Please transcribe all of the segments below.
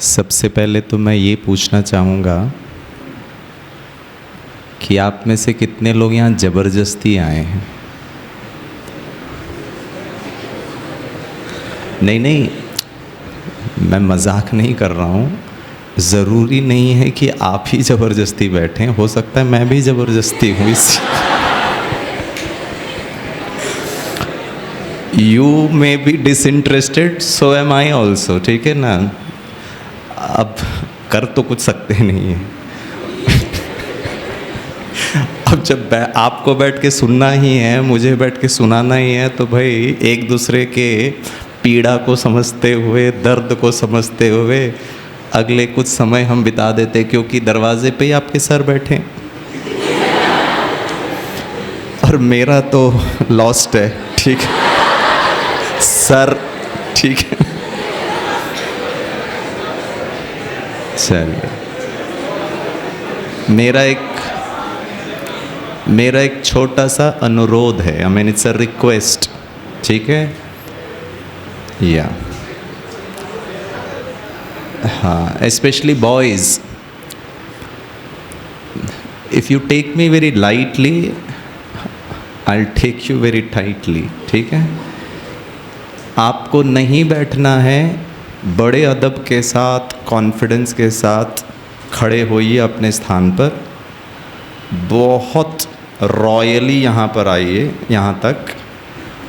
सबसे पहले तो मैं ये पूछना चाहूँगा कि आप में से कितने लोग यहाँ ज़बरदस्ती आए हैं? नहीं, मैं मजाक नहीं कर रहा हूँ। ज़रूरी नहीं है कि आप ही ज़बरदस्ती बैठें, हो सकता है मैं भी ज़बरदस्ती हूँ इस you may be disinterested, so am I also, ठीक है ना। अब कर तो कुछ सकते नहीं हैं। अब जब आपको बैठ के सुनना ही है, मुझे बैठ के सुनाना ही है, तो भाई एक दूसरे के पीड़ा को समझते हुए, दर्द को समझते हुए अगले कुछ समय हम बिता देते, क्योंकि दरवाजे पे ही आपके सर बैठे और मेरा तो लॉस्ट है, ठीक है सर, ठीक है। चलिए, मेरा एक छोटा सा अनुरोध है, I mean it's a request, ठीक है। या हाँ, specially boys, if you take me very lightly, I will take you very tightly, ठीक है। आपको नहीं बैठना है, बड़े अदब के साथ, कॉन्फिडेंस के साथ खड़े होइए अपने स्थान पर, बहुत रॉयली यहाँ पर आइए, यहाँ तक,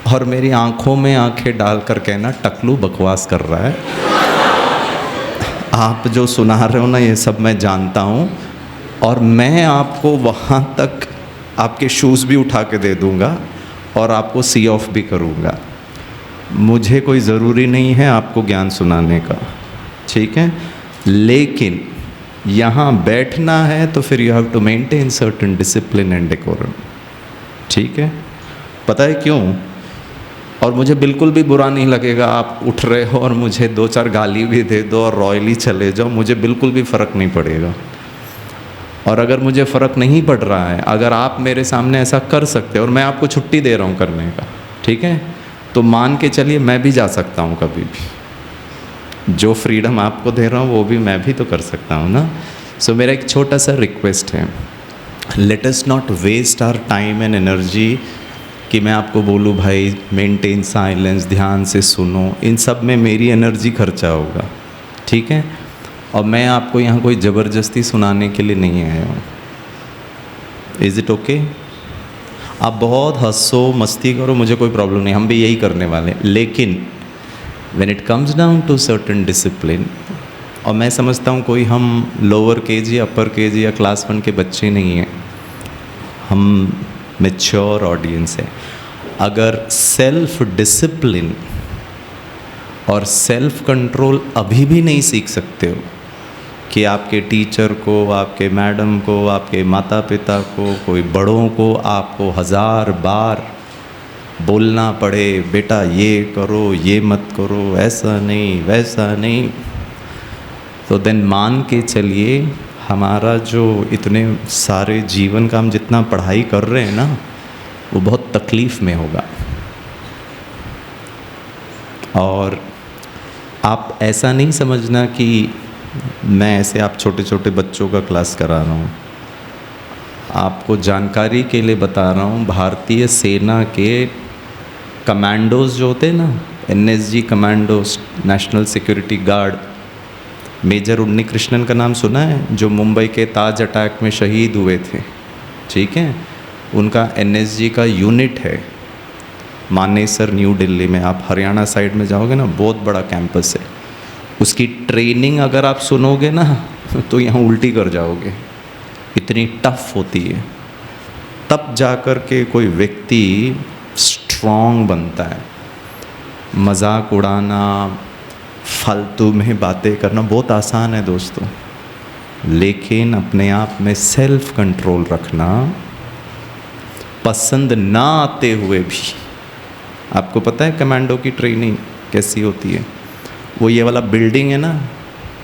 और मेरी आंखों में आंखें डालकर कहना टकलू बकवास कर रहा है। आप जो सुना रहे हो ना, ये सब मैं जानता हूँ, और मैं आपको वहाँ तक आपके शूज़ भी उठा के दे दूँगा और आपको सी ऑफ भी करूँगा। मुझे कोई ज़रूरी नहीं है आपको ज्ञान सुनाने का, ठीक है। लेकिन यहाँ बैठना है तो फिर you have to maintain certain discipline and decorum, ठीक है। पता है क्यों? और मुझे बिल्कुल भी बुरा नहीं लगेगा आप उठ रहे हो और मुझे दो चार गाली भी दे दो और रॉयली चले जाओ, मुझे बिल्कुल भी फ़र्क नहीं पड़ेगा। और अगर मुझे फ़र्क नहीं पड़ रहा है, अगर आप मेरे सामने ऐसा कर सकते हो और मैं आपको छुट्टी दे रहा हूँ करने का, ठीक है, तो मान के चलिए मैं भी जा सकता हूँ कभी भी। जो फ्रीडम आपको दे रहा हूँ वो भी मैं भी तो कर सकता हूँ ना। सो मेरा एक छोटा सा रिक्वेस्ट है, let us not waste our time and energy कि मैं आपको बोलूँ भाई मेंटेन साइलेंस, ध्यान से सुनो, इन सब में मेरी एनर्जी खर्चा होगा, ठीक है। और मैं आपको यहाँ कोई ज़बरदस्ती सुनाने के लिए नहीं आया हूँ। Is it okay? आप बहुत हंसो, मस्ती करो, मुझे कोई प्रॉब्लम नहीं, हम भी यही करने वाले हैं। लेकिन when it comes down to certain discipline, और मैं समझता हूँ कोई हम लोअर केजी, अपर केजी या क्लास 1 के बच्चे नहीं हैं, हम मैच्योर ऑडियंस है। अगर सेल्फ डिसिप्लिन और सेल्फ कंट्रोल अभी भी नहीं सीख सकते हो कि आपके टीचर को, आपके मैडम को, आपके माता पिता को, कोई बड़ों को आपको 1000 बार बोलना पड़े, बेटा ये करो, ये मत करो, ऐसा नहीं, वैसा नहीं, तो देन मान के चलिए हमारा जो इतने सारे जीवन का हम जितना पढ़ाई कर रहे हैं ना, वो बहुत तकलीफ़ में होगा। और आप ऐसा नहीं समझना कि मैं ऐसे आप छोटे छोटे बच्चों का क्लास करा रहा हूँ, आपको जानकारी के लिए बता रहा हूँ। भारतीय सेना के कमांडोज जो होते हैं ना, NSG commandos, national security guard, major Unni Krishnan का नाम सुना है, जो मुंबई के ताज अटैक में शहीद हुए थे, ठीक है। उनका NSG का यूनिट है मानेसर, न्यू दिल्ली में। आप हरियाणा साइड में जाओगे ना, बहुत बड़ा कैंपस है। उसकी ट्रेनिंग अगर आप सुनोगे ना तो यहाँ उल्टी कर जाओगे, इतनी टफ होती है। तब जाकर के कोई व्यक्ति स्ट्रॉन्ग बनता है। मजाक उड़ाना, फालतू में बातें करना बहुत आसान है दोस्तों, लेकिन अपने आप में सेल्फ कंट्रोल रखना, पसंद ना आते हुए भी। आपको पता है कमांडो की ट्रेनिंग कैसी होती है? वो ये वाला बिल्डिंग है ना,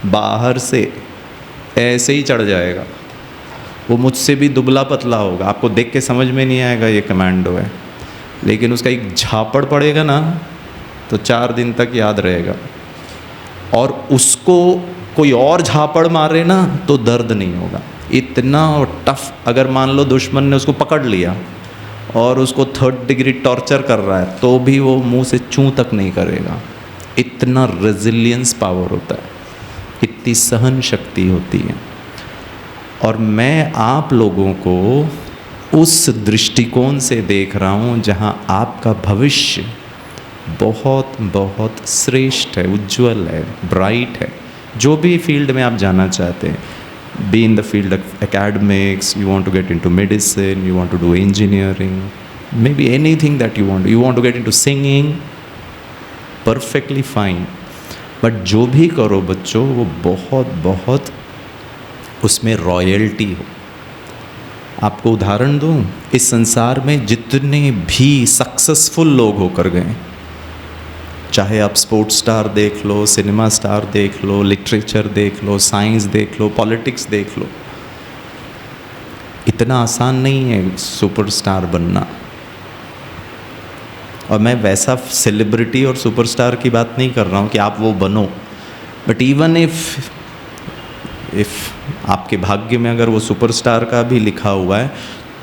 बाहर से ऐसे ही चढ़ जाएगा, वो मुझसे भी दुबला पतला होगा, आपको देख के समझ में नहीं आएगा ये कमांडो है, लेकिन उसका एक झापड़ पड़ेगा ना तो 4 दिन तक याद रहेगा। और उसको कोई और झापड़ मारे ना तो दर्द नहीं होगा। इतना टफ, अगर मान लो दुश्मन ने उसको पकड़ लिया और उसको 3rd डिग्री टॉर्चर कर रहा है तो भी वो मुंह से चूं तक नहीं करेगा। इतना रेजिलियंस पावर होता है, इतनी सहन शक्ति होती है। और मैं आप लोगों को उस दृष्टिकोण से देख रहा हूँ जहाँ आपका भविष्य बहुत बहुत श्रेष्ठ है, उज्जवल है, ब्राइट है। जो भी फील्ड में आप जाना चाहते हैं, be in the field of academics, you want to get into medicine, you want to do engineering, maybe anything that you want to get into singing, perfectly fine। But जो भी करो बच्चों, वो बहुत बहुत उसमें रॉयल्टी हो। आपको उदाहरण दूँ, इस संसार में जितने भी सक्सेसफुल लोग होकर गए, चाहे आप स्पोर्ट्स स्टार देख लो, सिनेमा स्टार देख लो, लिटरेचर देख लो, साइंस देख लो, पॉलिटिक्स देख लो, इतना आसान नहीं है सुपरस्टार बनना। और मैं वैसा सेलिब्रिटी और सुपरस्टार की बात नहीं कर रहा हूँ कि आप वो बनो, बट इवन इफ आपके भाग्य में अगर वो सुपरस्टार का भी लिखा हुआ है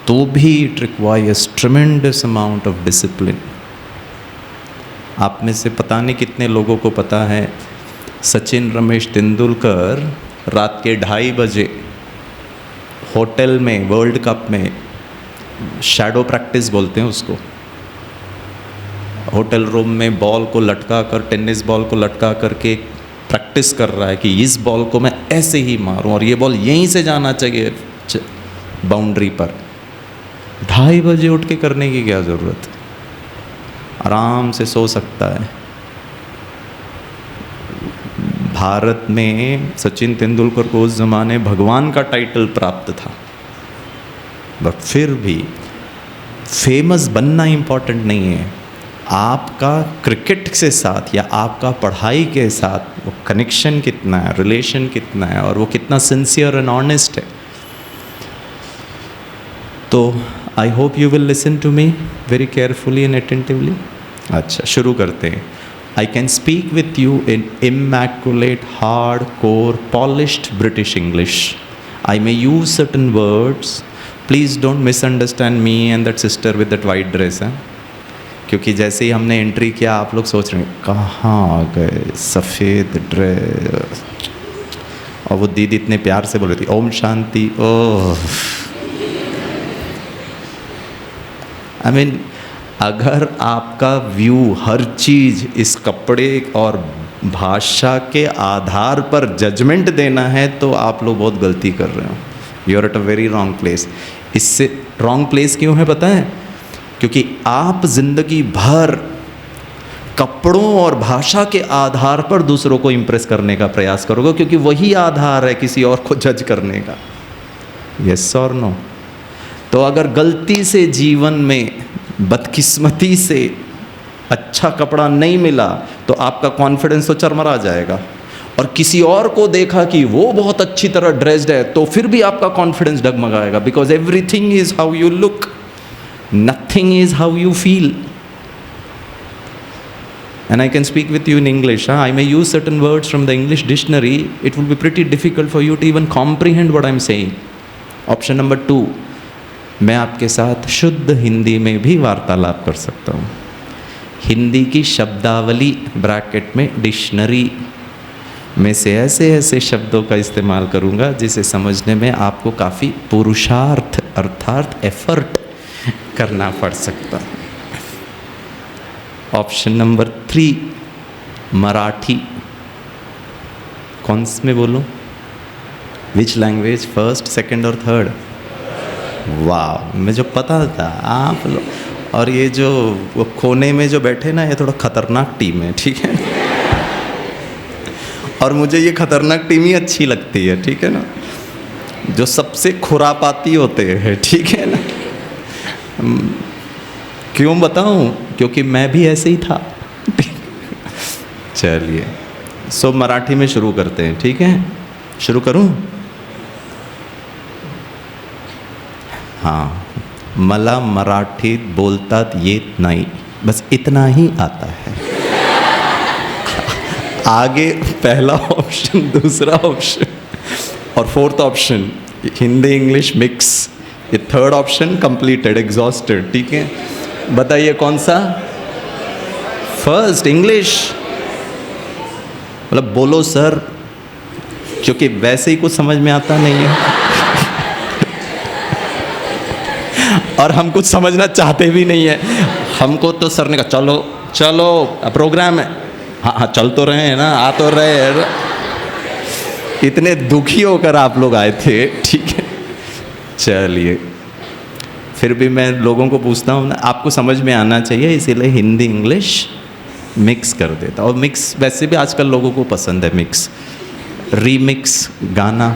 तो भी it requires ट्रेमेंडस amount of discipline. आप में से पता नहीं कितने लोगों को पता है, सचिन रमेश तेंदुलकर रात के 2:30 बजे होटल में वर्ल्ड कप में शैडो प्रैक्टिस बोलते हैं उसको, होटल रूम में बॉल को लटका कर, टेनिस बॉल को लटका करके प्रैक्टिस कर रहा है कि इस बॉल को मैं ऐसे ही मारूं और ये बॉल यहीं से जाना चाहिए बाउंड्री पर। 2:30 बजे उठ के करने की क्या ज़रूरत, आराम से सो सकता है। भारत में सचिन तेंदुलकर को उस ज़माने भगवान का टाइटल प्राप्त था, बट फिर भी फेमस बनना इम्पोर्टेंट नहीं है। आपका क्रिकेट के साथ या आपका पढ़ाई के साथ वो कनेक्शन कितना है, रिलेशन कितना है, और वो कितना सिंसियर एंड ऑनेस्ट है। तो I hope you will listen to me very carefully and attentively. अच्छा, शुरू करते हैं। I can speak with you in immaculate, hard core, polished British English. I may use certain words, please don't misunderstand me and that sister with that white dress है, क्योंकि जैसे ही हमने entry किया आप लोग सोच रहे हैं कहाँ आ गए, सफ़ेद ड्रेस। और वो दीदी इतने प्यार से बोल रही थी ओम शांति। ओह, आई मीन अगर आपका व्यू हर चीज़ इस कपड़े और भाषा के आधार पर जजमेंट देना है तो आप लोग बहुत गलती कर रहे हो। You are at a very wrong place. इससे रॉन्ग प्लेस क्यों है पता है? क्योंकि आप जिंदगी भर कपड़ों और भाषा के आधार पर दूसरों को इम्प्रेस करने का प्रयास करोगे, क्योंकि वही आधार है किसी और को जज करने का। यस और नो? तो अगर गलती से जीवन में बदकिस्मती से अच्छा कपड़ा नहीं मिला तो आपका कॉन्फिडेंस तो चरमरा जाएगा, और किसी और को देखा कि वो बहुत अच्छी तरह ड्रेस्ड है तो फिर भी आपका कॉन्फिडेंस डगमगाएगा। Because everything is how you look, nothing is how you feel. And I can speak with you in English. I may use certain words from the English dictionary. It will be pretty difficult for you to even comprehend what I'm saying. Option number 2, मैं आपके साथ शुद्ध हिंदी में भी वार्तालाप कर सकता हूँ। हिंदी की शब्दावली ब्रैकेट में डिक्शनरी में से ऐसे ऐसे शब्दों का इस्तेमाल करूँगा जिसे समझने में आपको काफ़ी पुरुषार्थ अर्थात एफर्ट करना पड़ सकता है। Option number 3, Marathi. कौन से में बोलूँ? Which language? फर्स्ट, सेकंड और थर्ड? वाह, मुझे पता था आप लोग। और ये जो वो कोने में जो बैठे ना, ये थोड़ा खतरनाक टीम है, ठीक है? और मुझे ये खतरनाक टीम ही अच्छी लगती है, ठीक है ना? जो सबसे खुरापाती होते हैं, ठीक है ना? क्यों बताऊं? क्योंकि मैं भी ऐसे ही था। चलिए, सो मराठी में शुरू करते हैं, ठीक है? शुरू करूं? हाँ, मला मराठीत बोलतात येत नाही, बस इतना ही आता है। आगे पहला ऑप्शन, दूसरा ऑप्शन और fourth option Hindi English mix, ये थर्ड ऑप्शन कंप्लीटेड, एग्जॉस्टेड। ठीक है, बताइए कौन सा? First English. मतलब बोलो सर, क्योंकि वैसे ही कुछ समझ में आता नहीं है और हम कुछ समझना चाहते भी नहीं है। हमको तो सर ने कहा चलो चलो प्रोग्राम है, हाँ हाँ चल तो रहे हैं ना, आ तो रहे हैं। इतने दुखी होकर आप लोग आए थे। ठीक है, चलिए, फिर भी मैं लोगों को पूछता हूँ ना, आपको समझ में आना चाहिए, इसीलिए हिंदी इंग्लिश मिक्स कर देता। और मिक्स वैसे भी आजकल लोगों को पसंद है, मिक्स रीमिक्स गाना।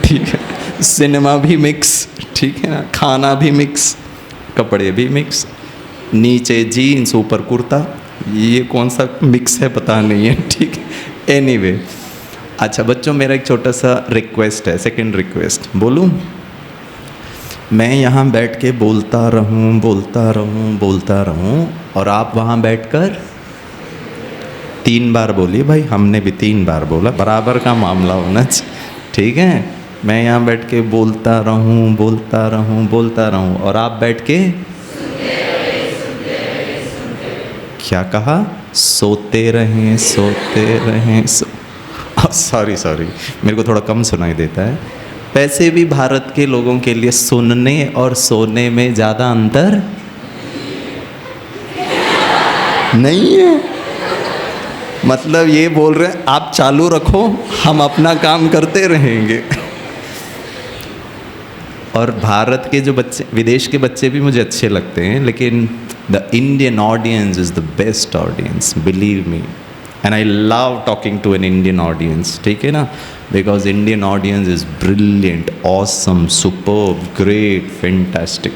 ठीक है, सिनेमा भी मिक्स, ठीक है ना, खाना भी मिक्स, कपड़े भी मिक्स, नीचे जीन्स ऊपर कुर्ता, ये कौन सा मिक्स है पता नहीं है। ठीक है, एनीवे। अच्छा बच्चों, मेरा एक छोटा सा रिक्वेस्ट है, सेकंड रिक्वेस्ट। बोलूँ? मैं यहाँ बैठ के बोलता रहूँ बोलता रहूँ बोलता रहूँ और आप वहाँ बैठकर 3 बार बोलिए। भाई हमने भी 3 बार बोला, बराबर का मामला होना चाहिए। ठीक है, मैं यहाँ बैठ के बोलता रहूँ बोलता रहूँ बोलता रहूँ और आप बैठ के क्या कहा? सोते रहें सोते रहें। सॉरी मेरे को थोड़ा कम सुनाई देता है। वैसे भी भारत के लोगों के लिए सुनने और सोने में ज़्यादा अंतर नहीं है। मतलब ये बोल रहे हैं आप चालू रखो, हम अपना काम करते रहेंगे। और भारत के जो बच्चे, विदेश के बच्चे भी मुझे अच्छे लगते हैं, लेकिन the Indian audience is the best audience, believe me. And I love talking to an Indian audience. ठीक है ना, because Indian audience is brilliant, awesome, superb, great, fantastic.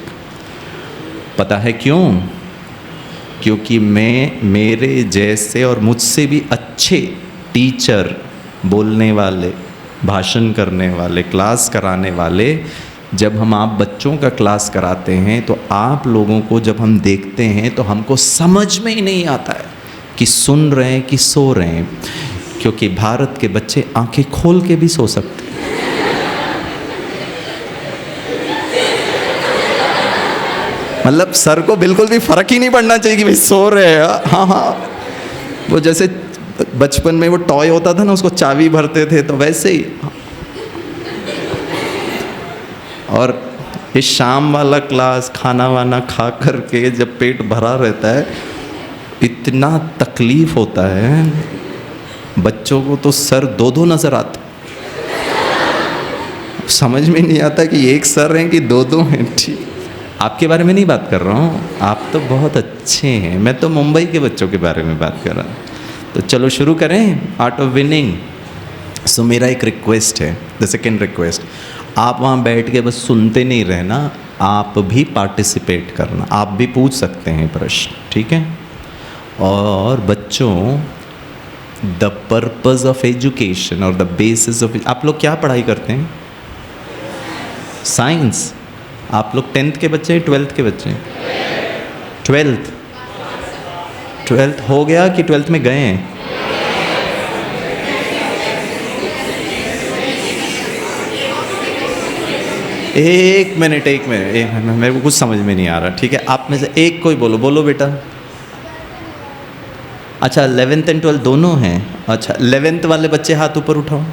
पता है क्यों? क्योंकि मैं, मेरे जैसे और मुझसे भी अच्छे टीचर, बोलने वाले, भाषण करने वाले, क्लास कराने वाले, जब हम आप बच्चों का क्लास कराते हैं तो आप लोगों को जब हम देखते हैं तो हमको समझ में ही नहीं आता है कि सुन रहे हैं कि सो रहे हैं। क्योंकि भारत के बच्चे आंखें खोल के भी सो सकते हैं। मतलब सर को बिल्कुल भी फर्क ही नहीं पड़ना चाहिए कि भाई सो रहे हैं। हाँ हाँ, वो जैसे बचपन में वो टॉय होता था ना, उसको चाबी भरते थे, तो वैसे ही। और ये शाम वाला क्लास खाना वाना खा कर के जब पेट भरा रहता है, इतना तकलीफ होता है बच्चों को, तो सर 2-2 नज़र आता, समझ में नहीं आता कि एक सर हैं कि 2-2 हैं। ठीक, आपके बारे में नहीं बात कर रहा हूँ, आप तो बहुत अच्छे हैं, मैं तो मुंबई के बच्चों के बारे में बात कर रहा हूँ। तो चलो शुरू करें, आर्ट ऑफ विनिंग। सो मेरा एक रिक्वेस्ट है, द सेकेंड रिक्वेस्ट, आप वहाँ बैठ के बस सुनते नहीं रहना, आप भी पार्टिसिपेट करना, आप भी पूछ सकते हैं प्रश्न। ठीक है? और बच्चों, द पर्पज़ ऑफ एजुकेशन और द बेसिस ऑफ, आप लोग क्या पढ़ाई करते हैं? साइंस। आप लोग 10th के बच्चे हैं, 12th के बच्चे हैं? 12th हो गया कि 12th में गए हैं? एक मिनट मेरे को कुछ समझ में नहीं आ रहा। ठीक है, आप में से एक कोई बोलो बेटा। अच्छा 11th एंड 12th दोनों हैं? अच्छा 11th वाले बच्चे हाथ ऊपर उठाओ।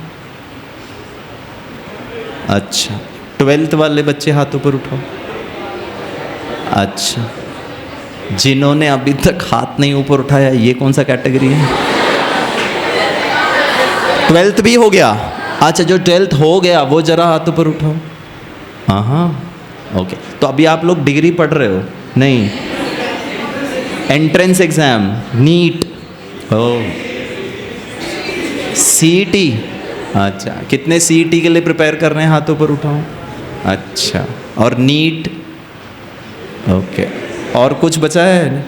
अच्छा 12th वाले बच्चे हाथ ऊपर उठाओ। अच्छा, जिन्होंने अभी तक हाथ नहीं ऊपर उठाया, ये कौन सा कैटेगरी है? 12th भी हो गया? अच्छा, जो 12th हो गया वो जरा हाथ ऊपर उठाओ। हाँ ओके। तो अभी आप लोग डिग्री पढ़ रहे हो? नहीं, एंट्रेंस एग्जाम, नीट, सीईटी। अच्छा, कितने सीईटी के लिए प्रिपेयर कर रहे हैं? हाथ ऊपर उठाओ। अच्छा, और नीट? ओके, और कुछ बचा है?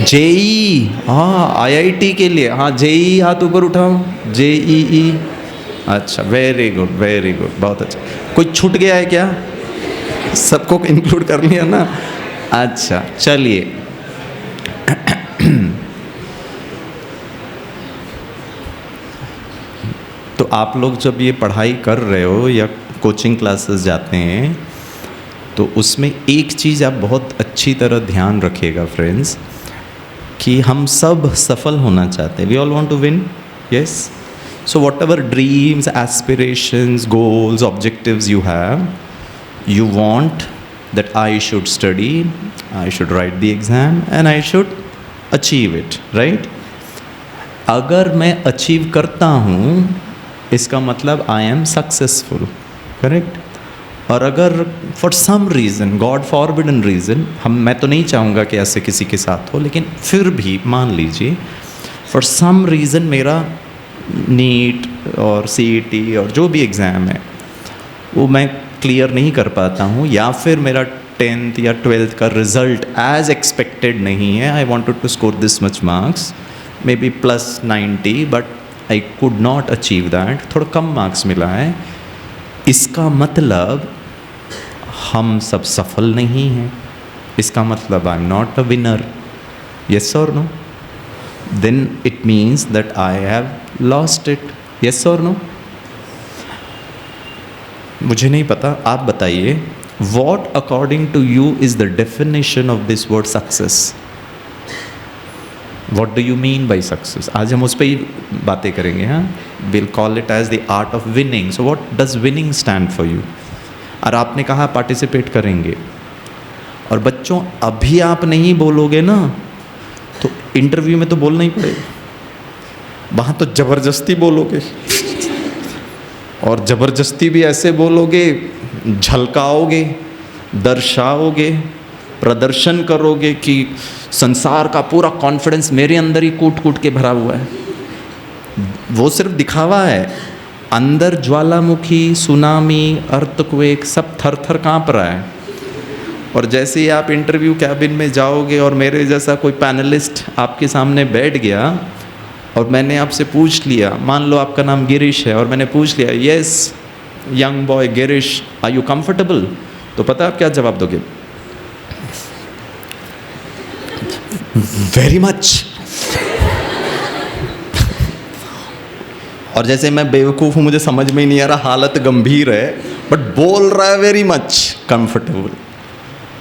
जेई, हाँ आईआईटी के लिए, हाँ जेई हाथ ऊपर उठाओ। जेईई, अच्छा वेरी गुड, बहुत अच्छा। कोई छूट गया है क्या? सबको इंक्लूड कर लिया ना? अच्छा चलिए तो आप लोग जब ये पढ़ाई कर रहे हो या कोचिंग क्लासेस जाते हैं, तो उसमें एक चीज़ आप बहुत अच्छी तरह ध्यान रखिएगा फ्रेंड्स, कि हम सब सफल होना चाहते हैं. We all want to win, yes. So whatever dreams, aspirations, goals, objectives you have, you want that I should study, I should write the exam and I should achieve it, right? अगर मैं achieve करता हूँ इसका मतलब I am successful, correct? और अगर for some reason, God forbidden reason, मैं तो नहीं चाहूँगा कि ऐसे किसी के साथ हो, लेकिन फिर भी मान लीजिए for some reason मेरा नीट और CET और जो भी एग्ज़ाम है वो मैं क्लियर नहीं कर पाता हूँ, या फिर मेरा 10th या 12th का रिज़ल्ट एज एक्सपेक्टेड नहीं है. I wanted to score this much marks, maybe +90, but I could not achieve that, थोड़ा कम मार्क्स मिला है. इसका मतलब हम सब सफल नहीं हैं. इसका मतलब I am not a winner. Yes और no? Then it means that I have lost it. Yes और नो? मुझे नहीं पता, आप बताइए. What according to you is the definition of this word success? What do you mean by success? आज हम उस पर ही बातें करेंगे. हाँ, will call it as the art of winning. So what does winning stand for you? और आपने कहा पार्टिसिपेट करेंगे, और बच्चों अभी आप नहीं बोलोगे ना तो इंटरव्यू में तो बोलना ही पड़ेगा. वहाँ तो ज़बरदस्ती बोलोगे, और ज़बरदस्ती भी ऐसे बोलोगे, झलकाओगे, दर्शाओगे, प्रदर्शन करोगे कि संसार का पूरा कॉन्फिडेंस मेरे अंदर ही कूट कूट के भरा हुआ है. वो सिर्फ दिखावा है. अंदर ज्वालामुखी, सुनामी, अर्थक्वेक सब थर थर काँप रहा है. और जैसे ही आप इंटरव्यू कैबिन में जाओगे और मेरे जैसा कोई पैनलिस्ट आपके सामने बैठ गया और मैंने आपसे पूछ लिया, मान लो आपका नाम गिरीश है, और मैंने पूछ लिया, yes young boy Girish, are you comfortable? तो पता आप क्या जवाब दोगे? Very much. और जैसे मैं बेवकूफ़ हूँ, मुझे समझ में ही नहीं आ रहा, हालत गंभीर है, बट बोल रहा है वेरी मच कंफर्टेबल.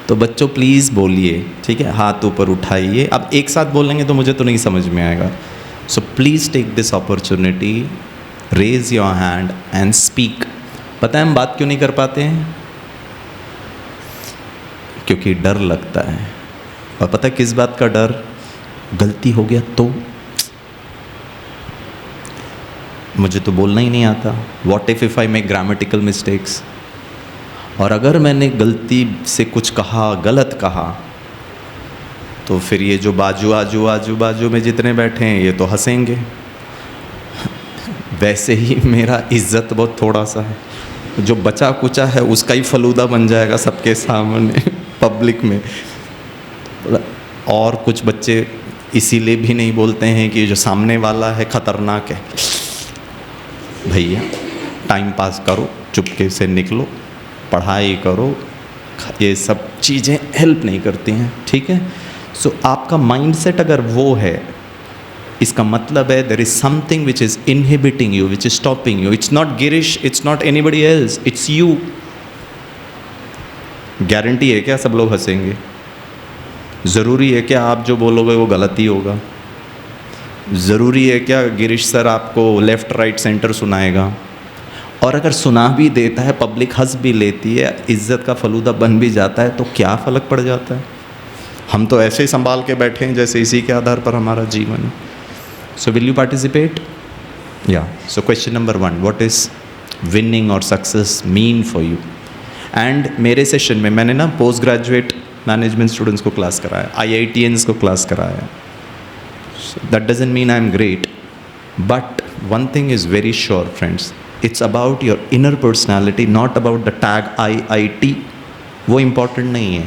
तो बच्चों प्लीज़ बोलिए, ठीक है? हाथ ऊपर उठाइए. अब एक साथ बोलेंगे तो मुझे तो नहीं समझ में आएगा. So please take this opportunity, raise your hand and speak. पता है हम बात क्यों नहीं कर पाते हैं? क्योंकि डर लगता है. और पता है किस बात का डर? गलती हो गया तो मुझे तो बोलना ही नहीं आता. What if I make grammatical mistakes? और अगर मैंने गलती से कुछ कहा, गलत कहा, तो फिर ये जो आजू में जितने बैठे हैं ये तो हंसेंगे. वैसे ही मेरा इज्जत बहुत थोड़ा सा है, जो बचा कुचा है उसका ही फलूदा बन जाएगा सबके सामने पब्लिक में. और कुछ बच्चे इसीलिए भी नहीं बोलते हैं कि जो सामने वाला है खतरनाक है. भैया टाइम पास करो, चुपके से निकलो, पढ़ाई करो, ये सब चीज़ें हेल्प नहीं करती हैं, ठीक है? सो आपका माइंडसेट अगर वो है, इसका मतलब है there is something which is inhibiting you, which is stopping you. It's not Girish, it's not anybody else, it's you. Guarantee है क्या सब लोग हंसेंगे? ज़रूरी है क्या आप जो बोलोगे वो गलत ही होगा? ज़रूरी है क्या गिरीश सर आपको लेफ़्ट राइट सेंटर सुनाएगा? और अगर सुना भी देता है, पब्लिक हंस भी लेती है, इज़्ज़त का फलूदा बन भी जाता है, तो क्या फ़र्क पड़ जाता है? हम तो ऐसे ही संभाल के बैठे हैं जैसे इसी के आधार पर हमारा जीवन है. So will you participate? Yeah. So question number 1, what is winning और success mean for you? And मेरे सेशन में मैंने ना पोस्ट ग्रेजुएट मैनेजमेंट स्टूडेंट्स को क्लास कराया, IITians को क्लास कराया. That doesn't mean I am great, but one thing is very sure friends, it's about your inner personality, not about the tag IIT. वो important नहीं है.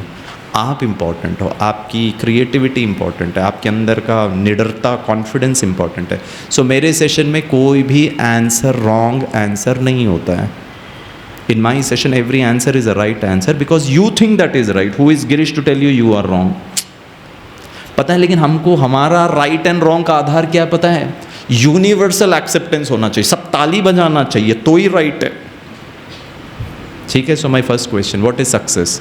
आप important हो, आपकी क्रिएटिविटी इम्पॉर्टेंट है, आपके अंदर का निडरता, कॉन्फिडेंस इम्पॉर्टेंट है. सो मेरे सेशन में कोई भी आंसर रॉन्ग आंसर नहीं होता है. In my session, every answer is a right answer because you think that is right. Who is Girish to tell you you are wrong? पता है, लेकिन हमको हमारा right and wrong का आधार क्या पता है? यूनिवर्सल एक्सेप्टेंस होना चाहिए, सब ताली बजाना चाहिए तो ही राइट है। ठीक है, so my first question, what is success?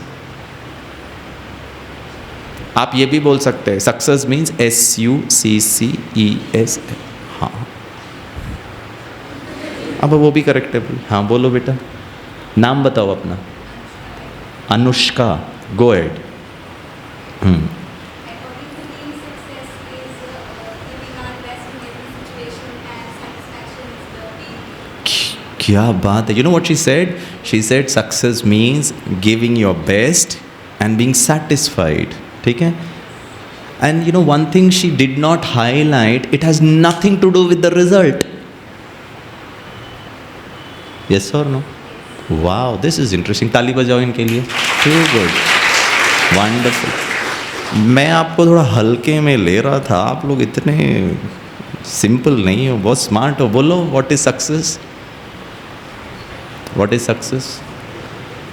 आप ये भी बोल सकते हैं सक्सेस मीन्स SUCCES। हाँ, अब वो भी करेक्ट है। हाँ बोलो बेटा, नाम बताओ अपना। Anushka, go ahead. क्या बात है। You know what she said? She said success means giving your best and being satisfied. ठीक है, and you know one thing she did not highlight, it has nothing to do with the result. Yes और no? Wow, this is interesting. ताली बजाओ इनके लिए। Too good, wonderful. मैं आपको थोड़ा हल्के में ले रहा था, आप लोग इतने सिंपल नहीं हो, बहुत स्मार्ट हो। बोलो what is success? What is success?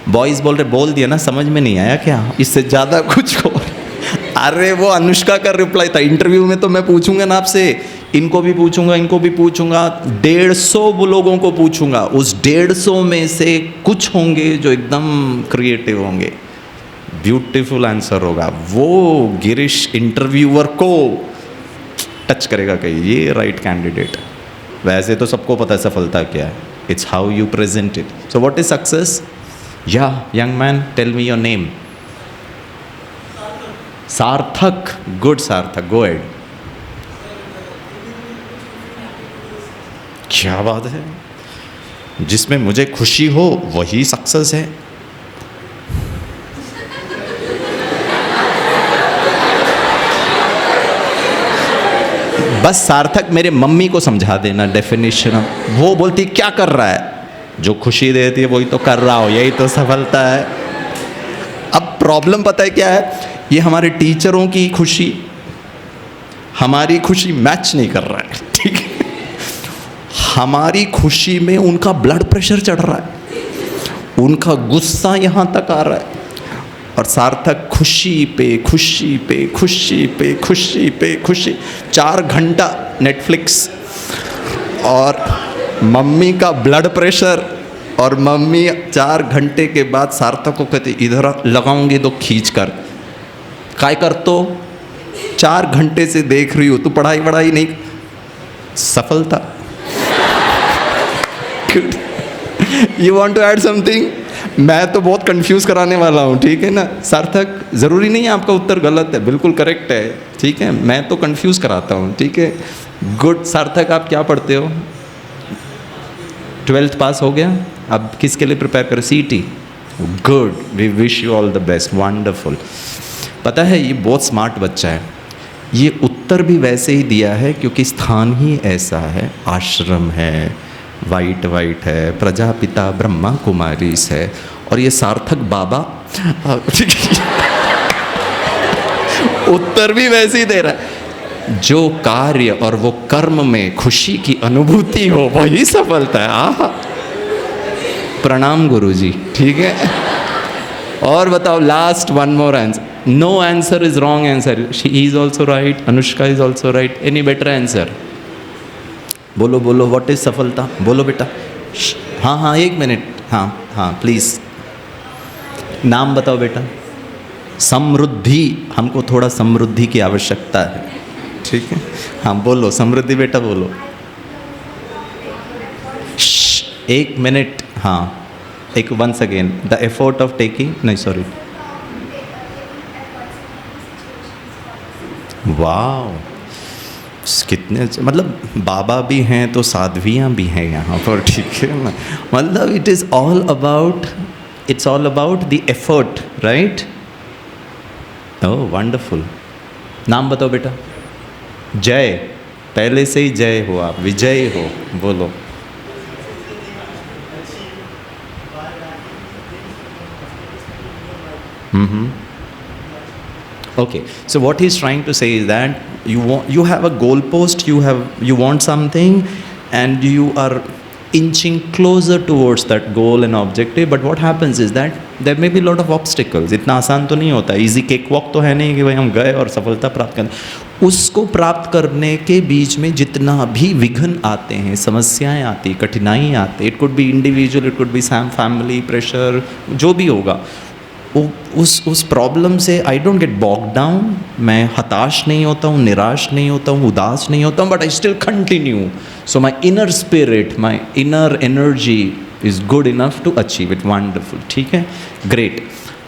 Boys बोल रहे, बोल दिया ना, समझ में नहीं आया क्या? इससे ज़्यादा कुछ हो। अरे वो अनुष्का का रिप्लाई था। इंटरव्यू में तो मैं पूछूंगा ना आपसे, इनको भी पूछूंगा, इनको भी पूछूंगा, 150 लोगों को पूछूंगा। उस 150 में से कुछ होंगे जो एकदम क्रिएटिव होंगे, ब्यूटीफुल आंसर होगा। वो गिरीश इंटरव्यूअर को टच करेगा कहीं, ये राइट कैंडिडेट। वैसे तो सबको पता है सफलता क्या है, it's how you present it. So what is success? Yeah young man, tell me your name. Sarthak, good Sarthak, go ahead. क्या बात है, जिसमें मुझे खुशी हो वही सक्सेस है। बस सार्थक मेरे मम्मी को समझा देना डेफिनेशन। वो बोलती क्या कर रहा है? जो खुशी देती है वही तो कर रहा हो, यही तो सफलता है। अब प्रॉब्लम पता है क्या है? ये हमारे टीचरों की खुशी हमारी खुशी मैच नहीं कर रहा है। ठीक है, हमारी खुशी में उनका ब्लड प्रेशर चढ़ रहा है, उनका गुस्सा यहाँ तक आ रहा है। और सार्थक खुशी पे खुशी पे खुशी पे खुशी पे खुशी, 4 घंटा नेटफ्लिक्स और मम्मी का ब्लड प्रेशर। और मम्मी 4 घंटे के बाद सार्थक को कहती इधर लगाऊंगी तो खींच कर। काय कर तो 4 घंटे से देख रही हो, तू पढ़ाई वढ़ाई नहीं। सफलता। You want to add something? मैं तो बहुत कंफ्यूज कराने वाला हूँ, ठीक है ना सार्थक? ज़रूरी नहीं है आपका उत्तर गलत है, बिल्कुल करेक्ट है। ठीक है, मैं तो कंफ्यूज कराता हूँ। ठीक है, गुड सार्थक। आप क्या पढ़ते हो? 12th पास हो गया, अब किसके लिए प्रिपेयर करो? CT। Good, we wish you all the best, wonderful. पता है ये बहुत स्मार्ट बच्चा है। ये उत्तर भी वैसे ही दिया है क्योंकि स्थान ही ऐसा है, आश्रम है, वाइट वाइट है, प्रजापिता ब्रह्मा कुमारीस है। और ये सार्थक बाबा उत्तर भी वैसे ही दे रहा है। जो कार्य और वो कर्म में खुशी की अनुभूति हो वही सफलता है। आहा, प्रणाम गुरुजी। ठीक है, और बताओ last one more answer. No answer is wrong answer. She is also right, Anushka is also right. Any better answer? बोलो बोलो, व्हाट इज सफलता? बोलो बेटा। हाँ हाँ, 1 मिनट। हाँ हाँ प्लीज़, नाम बताओ बेटा। समृद्धि, हमको थोड़ा समृद्धि की आवश्यकता है। ठीक है, हाँ बोलो समृद्धि बेटा, बोलो। 1 मिनट। हाँ, एक once again, the effort of taking, नहीं सॉरी। वाह, कितने मतलब बाबा भी हैं तो साध्वियाँ भी हैं यहाँ पर। ठीक है ना, मतलब it's all about the effort, right? Oh wonderful. नाम बताओ बेटा। जय, पहले से ही जय हो, आप विजय हो। बोलो। Okay, so what he's trying to say is that you have a goalpost, you want something, and you are inching closer towards that goal and objective. But what happens is that there may be lot of obstacles, इतना आसान तो नहीं होता, easy cake walk तो है नहीं कि भाई हम गए और सफलता प्राप्त करें। उसको प्राप्त करने के बीच में जितना भी विघ्न आते हैं, समस्याएं आती, कठिनाई आती, it could be individual, it could be family pressure, जो भी होगा, उस प्रॉब्लम से I don't get bog down, मैं हताश नहीं होता हूँ, निराश नहीं होता हूँ, उदास नहीं होता हूँ, but I still continue. So my inner spirit, my inner energy is good enough to achieve it. Wonderful, ठीक है, ग्रेट।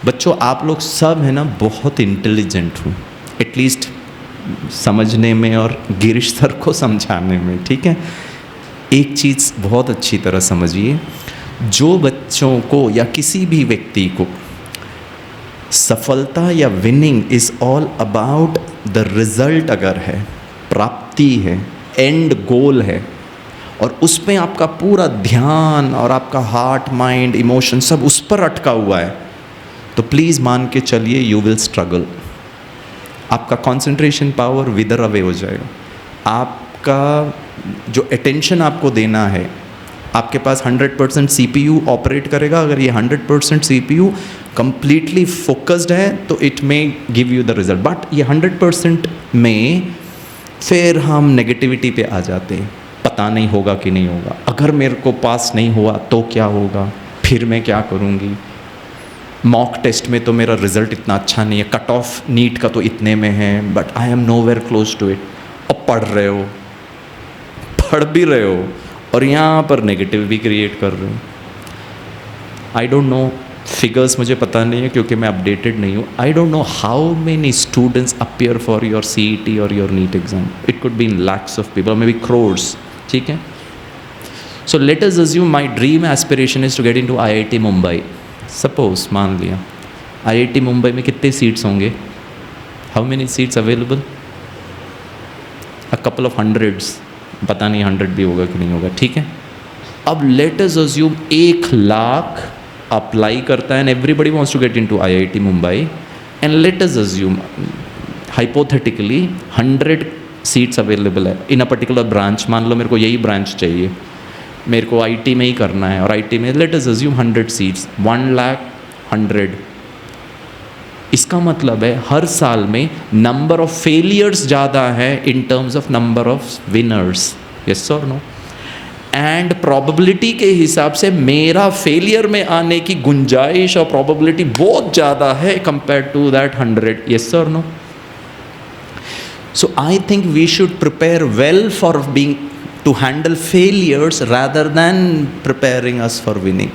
बच्चों आप लोग सब है ना बहुत इंटेलिजेंट हो, एटलीस्ट समझने में और गिरीश सर को समझाने में, ठीक है। एक चीज़ बहुत अच्छी तरह समझिए, जो बच्चों को या किसी भी व्यक्ति को सफलता या winning is all about the result अगर है, प्राप्ति है, एंड गोल है, और उस पर आपका पूरा ध्यान और आपका हार्ट माइंड इमोशन सब उस पर अटका हुआ है, तो प्लीज़ मान के चलिए यू विल स्ट्रगल। आपका कंसंट्रेशन पावर विदर अवे हो जाएगा। आपका जो अटेंशन आपको देना है, आपके पास 100% CPU ऑपरेट करेगा। अगर ये 100% CPU कंप्लीटली फोकस्ड है तो it may give you the result, but ये 100% में फिर हम नेगेटिविटी पे आ जाते हैं, पता नहीं होगा कि नहीं होगा, अगर मेरे को पास नहीं हुआ तो क्या होगा, फिर मैं क्या करूँगी, मॉक टेस्ट में तो मेरा रिजल्ट इतना अच्छा नहीं है, कट ऑफ नीट का तो इतने में है, but I am nowhere close to it. और पढ़ भी रहे हो और यहाँ पर नेगेटिव भी क्रिएट कर रहे हो। आई डोंट नो, फिगर्स मुझे पता नहीं है क्योंकि मैं अपडेटेड नहीं हूँ। I don't know how many students appear for your CET और your NEET exam. It could be in lakhs of people, maybe crores, ठीक है। So let us assume my dream aspiration is to get into IIT Mumbai. Suppose मान लिया IIT Mumbai में कितने seats होंगे, how many seats available, a couple of hundreds, पता नहीं 100 भी होगा कि नहीं होगा, ठीक है। अब let us assume 1 lakh apply करता है and everybody wants to get into IIT Mumbai, and let us assume hypothetically 100 seats available है इन अ पर्टिकुलर ब्रांच। मान लो मेरे को यही ब्रांच चाहिए, मेरे को IT में ही करना है, और IT में लेट अस अज्यूम 100 सीट्स, 1,00,100। इसका मतलब है हर साल में नंबर ऑफ फेलियर्स ज़्यादा है in terms of number of winners, yes और नो। एंड प्रोबेबिलिटी के हिसाब से मेरा फेलियर में आने की गुंजाइश और प्रोबेबिलिटी बहुत ज़्यादा है कंपेयर टू दैट 100, यस और no. So I think we should prepare well for being to handle failures rather than preparing us for winning।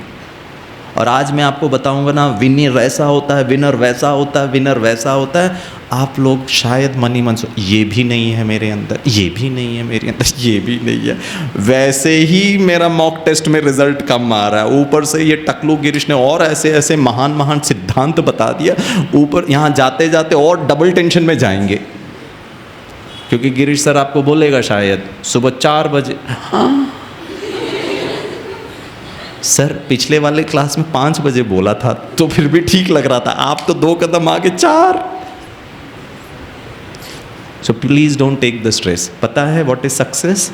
और आज मैं आपको बताऊंगा ना, विनर ऐसा होता है, विनर वैसा होता है, विनर वैसा होता है। आप लोग शायद मन ही मन से, ये भी नहीं है मेरे अंदर, ये भी नहीं है मेरे अंदर, ये भी नहीं है, वैसे ही मेरा मॉक टेस्ट में रिजल्ट कम आ रहा है, ऊपर से ये टकलू गिरीश ने और ऐसे ऐसे महान महान सिद्धांत बता दिया, ऊपर यहाँ जाते जाते और डबल टेंशन में जाएंगे, क्योंकि गिरीश सर आपको बोलेगा शायद सुबह 4 बजे, हाँ सर पिछले वाले क्लास में 5 बजे बोला था तो फिर भी ठीक लग रहा था, आप तो 2 कदम आगे 4। So please don't take the stress. पता है व्हाट इज सक्सेस,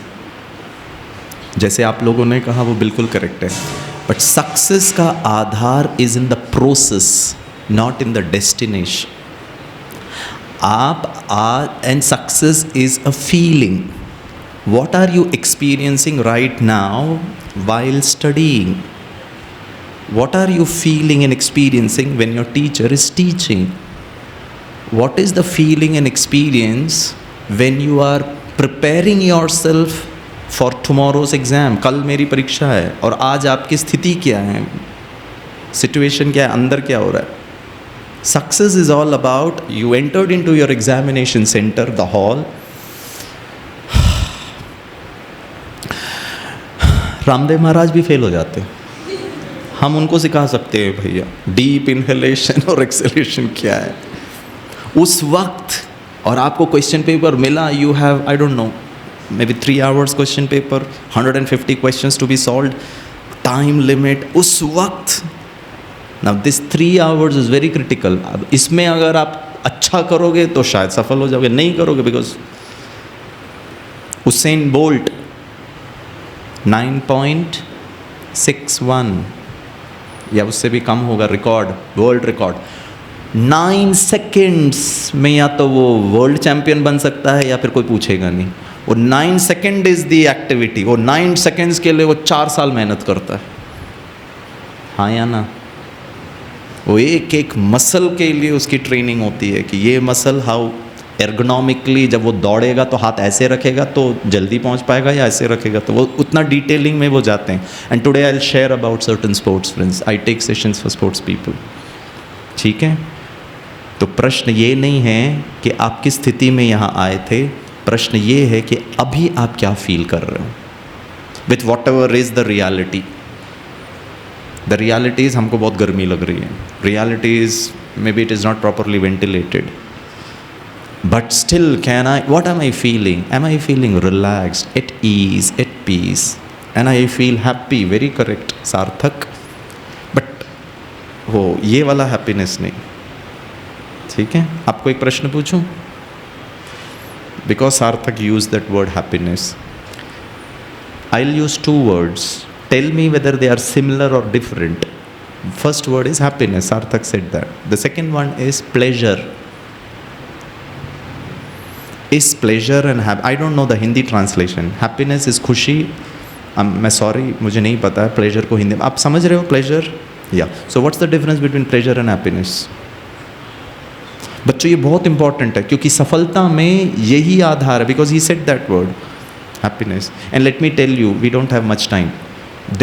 जैसे आप लोगों ने कहा वो बिल्कुल करेक्ट है, बट सक्सेस का आधार is in the process, not in the destination. And success is a feeling. What are you experiencing right now while studying? What are you feeling and experiencing when your teacher is teaching? What is the feeling and experience when you are preparing yourself for tomorrow's exam? कल मेरी परीक्षा है और आज आपकी स्थिति क्या है, सिचुएशन क्या है, अंदर क्या हो रहा है। Success is all about you entered into your examination center, the hall. Ramdev महाराज भी फेल हो जाते, हम उनको सिखा सकते हैं भैया डीप इनहेलेशन और एक्सहेलेशन क्या है उस वक्त। और आपको क्वेश्चन पेपर मिला, you have I don't know maybe 3 hours question paper, 150 questions to be solved, time limit उस वक्त। Now this 3 hours is very critical। अब इसमें अगर आप अच्छा करोगे तो शायद सफल हो जाओगे, नहीं करोगे बिकॉज उसेन बोल्ट 9.61 या उससे भी कम होगा रिकॉर्ड, वर्ल्ड रिकॉर्ड। 9 सेकेंड्स में या तो वो वर्ल्ड चैम्पियन बन सकता है या फिर कोई पूछेगा नहीं। वो 9 सेकेंड इज़ दी एक्टिविटी, वो 9 सेकेंड्स के लिए वो 4 साल मेहनत करता है, हाँ या ना। वो एक एक मसल के लिए उसकी ट्रेनिंग होती है कि ये मसल हाउ एर्गोनॉमिकली, जब वो दौड़ेगा तो हाथ ऐसे रखेगा तो जल्दी पहुंच पाएगा या ऐसे रखेगा, तो वो उतना डिटेलिंग में वो जाते हैं। And today I will share about certain sports friends, I take sessions for sports people, ठीक है। तो प्रश्न ये नहीं है कि आप किस स्थिति में यहाँ आए थे, प्रश्न ये है कि अभी आप क्या फील कर रहे हो with what ever is the reality. The reality is हमको बहुत गर्मी लग रही है, reality is may be it is not properly ventilated, but still what am I feeling? Am I feeling relaxed, at ease, at peace, and I feel happy? Very correct, सार्थक। but वो ये वाला हैप्पीनेस नहीं, ठीक है। आपको एक प्रश्न पूछूं, because सार्थक used that word happiness, I'll use 2 words, tell me whether they are similar or different। First word is happiness, सार्थक said that, the second one is pleasure। Is pleasure and I don't know the Hindi translation, happiness is खुशी, मैं sorry मुझे नहीं पता है pleasure को हिंदी में, आप समझ रहे हो pleasure? Yeah, so what's the difference between pleasure and happiness? बच्चों ये बहुत इंपॉर्टेंट है क्योंकि सफलता में यही आधार है, because he said that word happiness, and let me tell you, we don't have much time,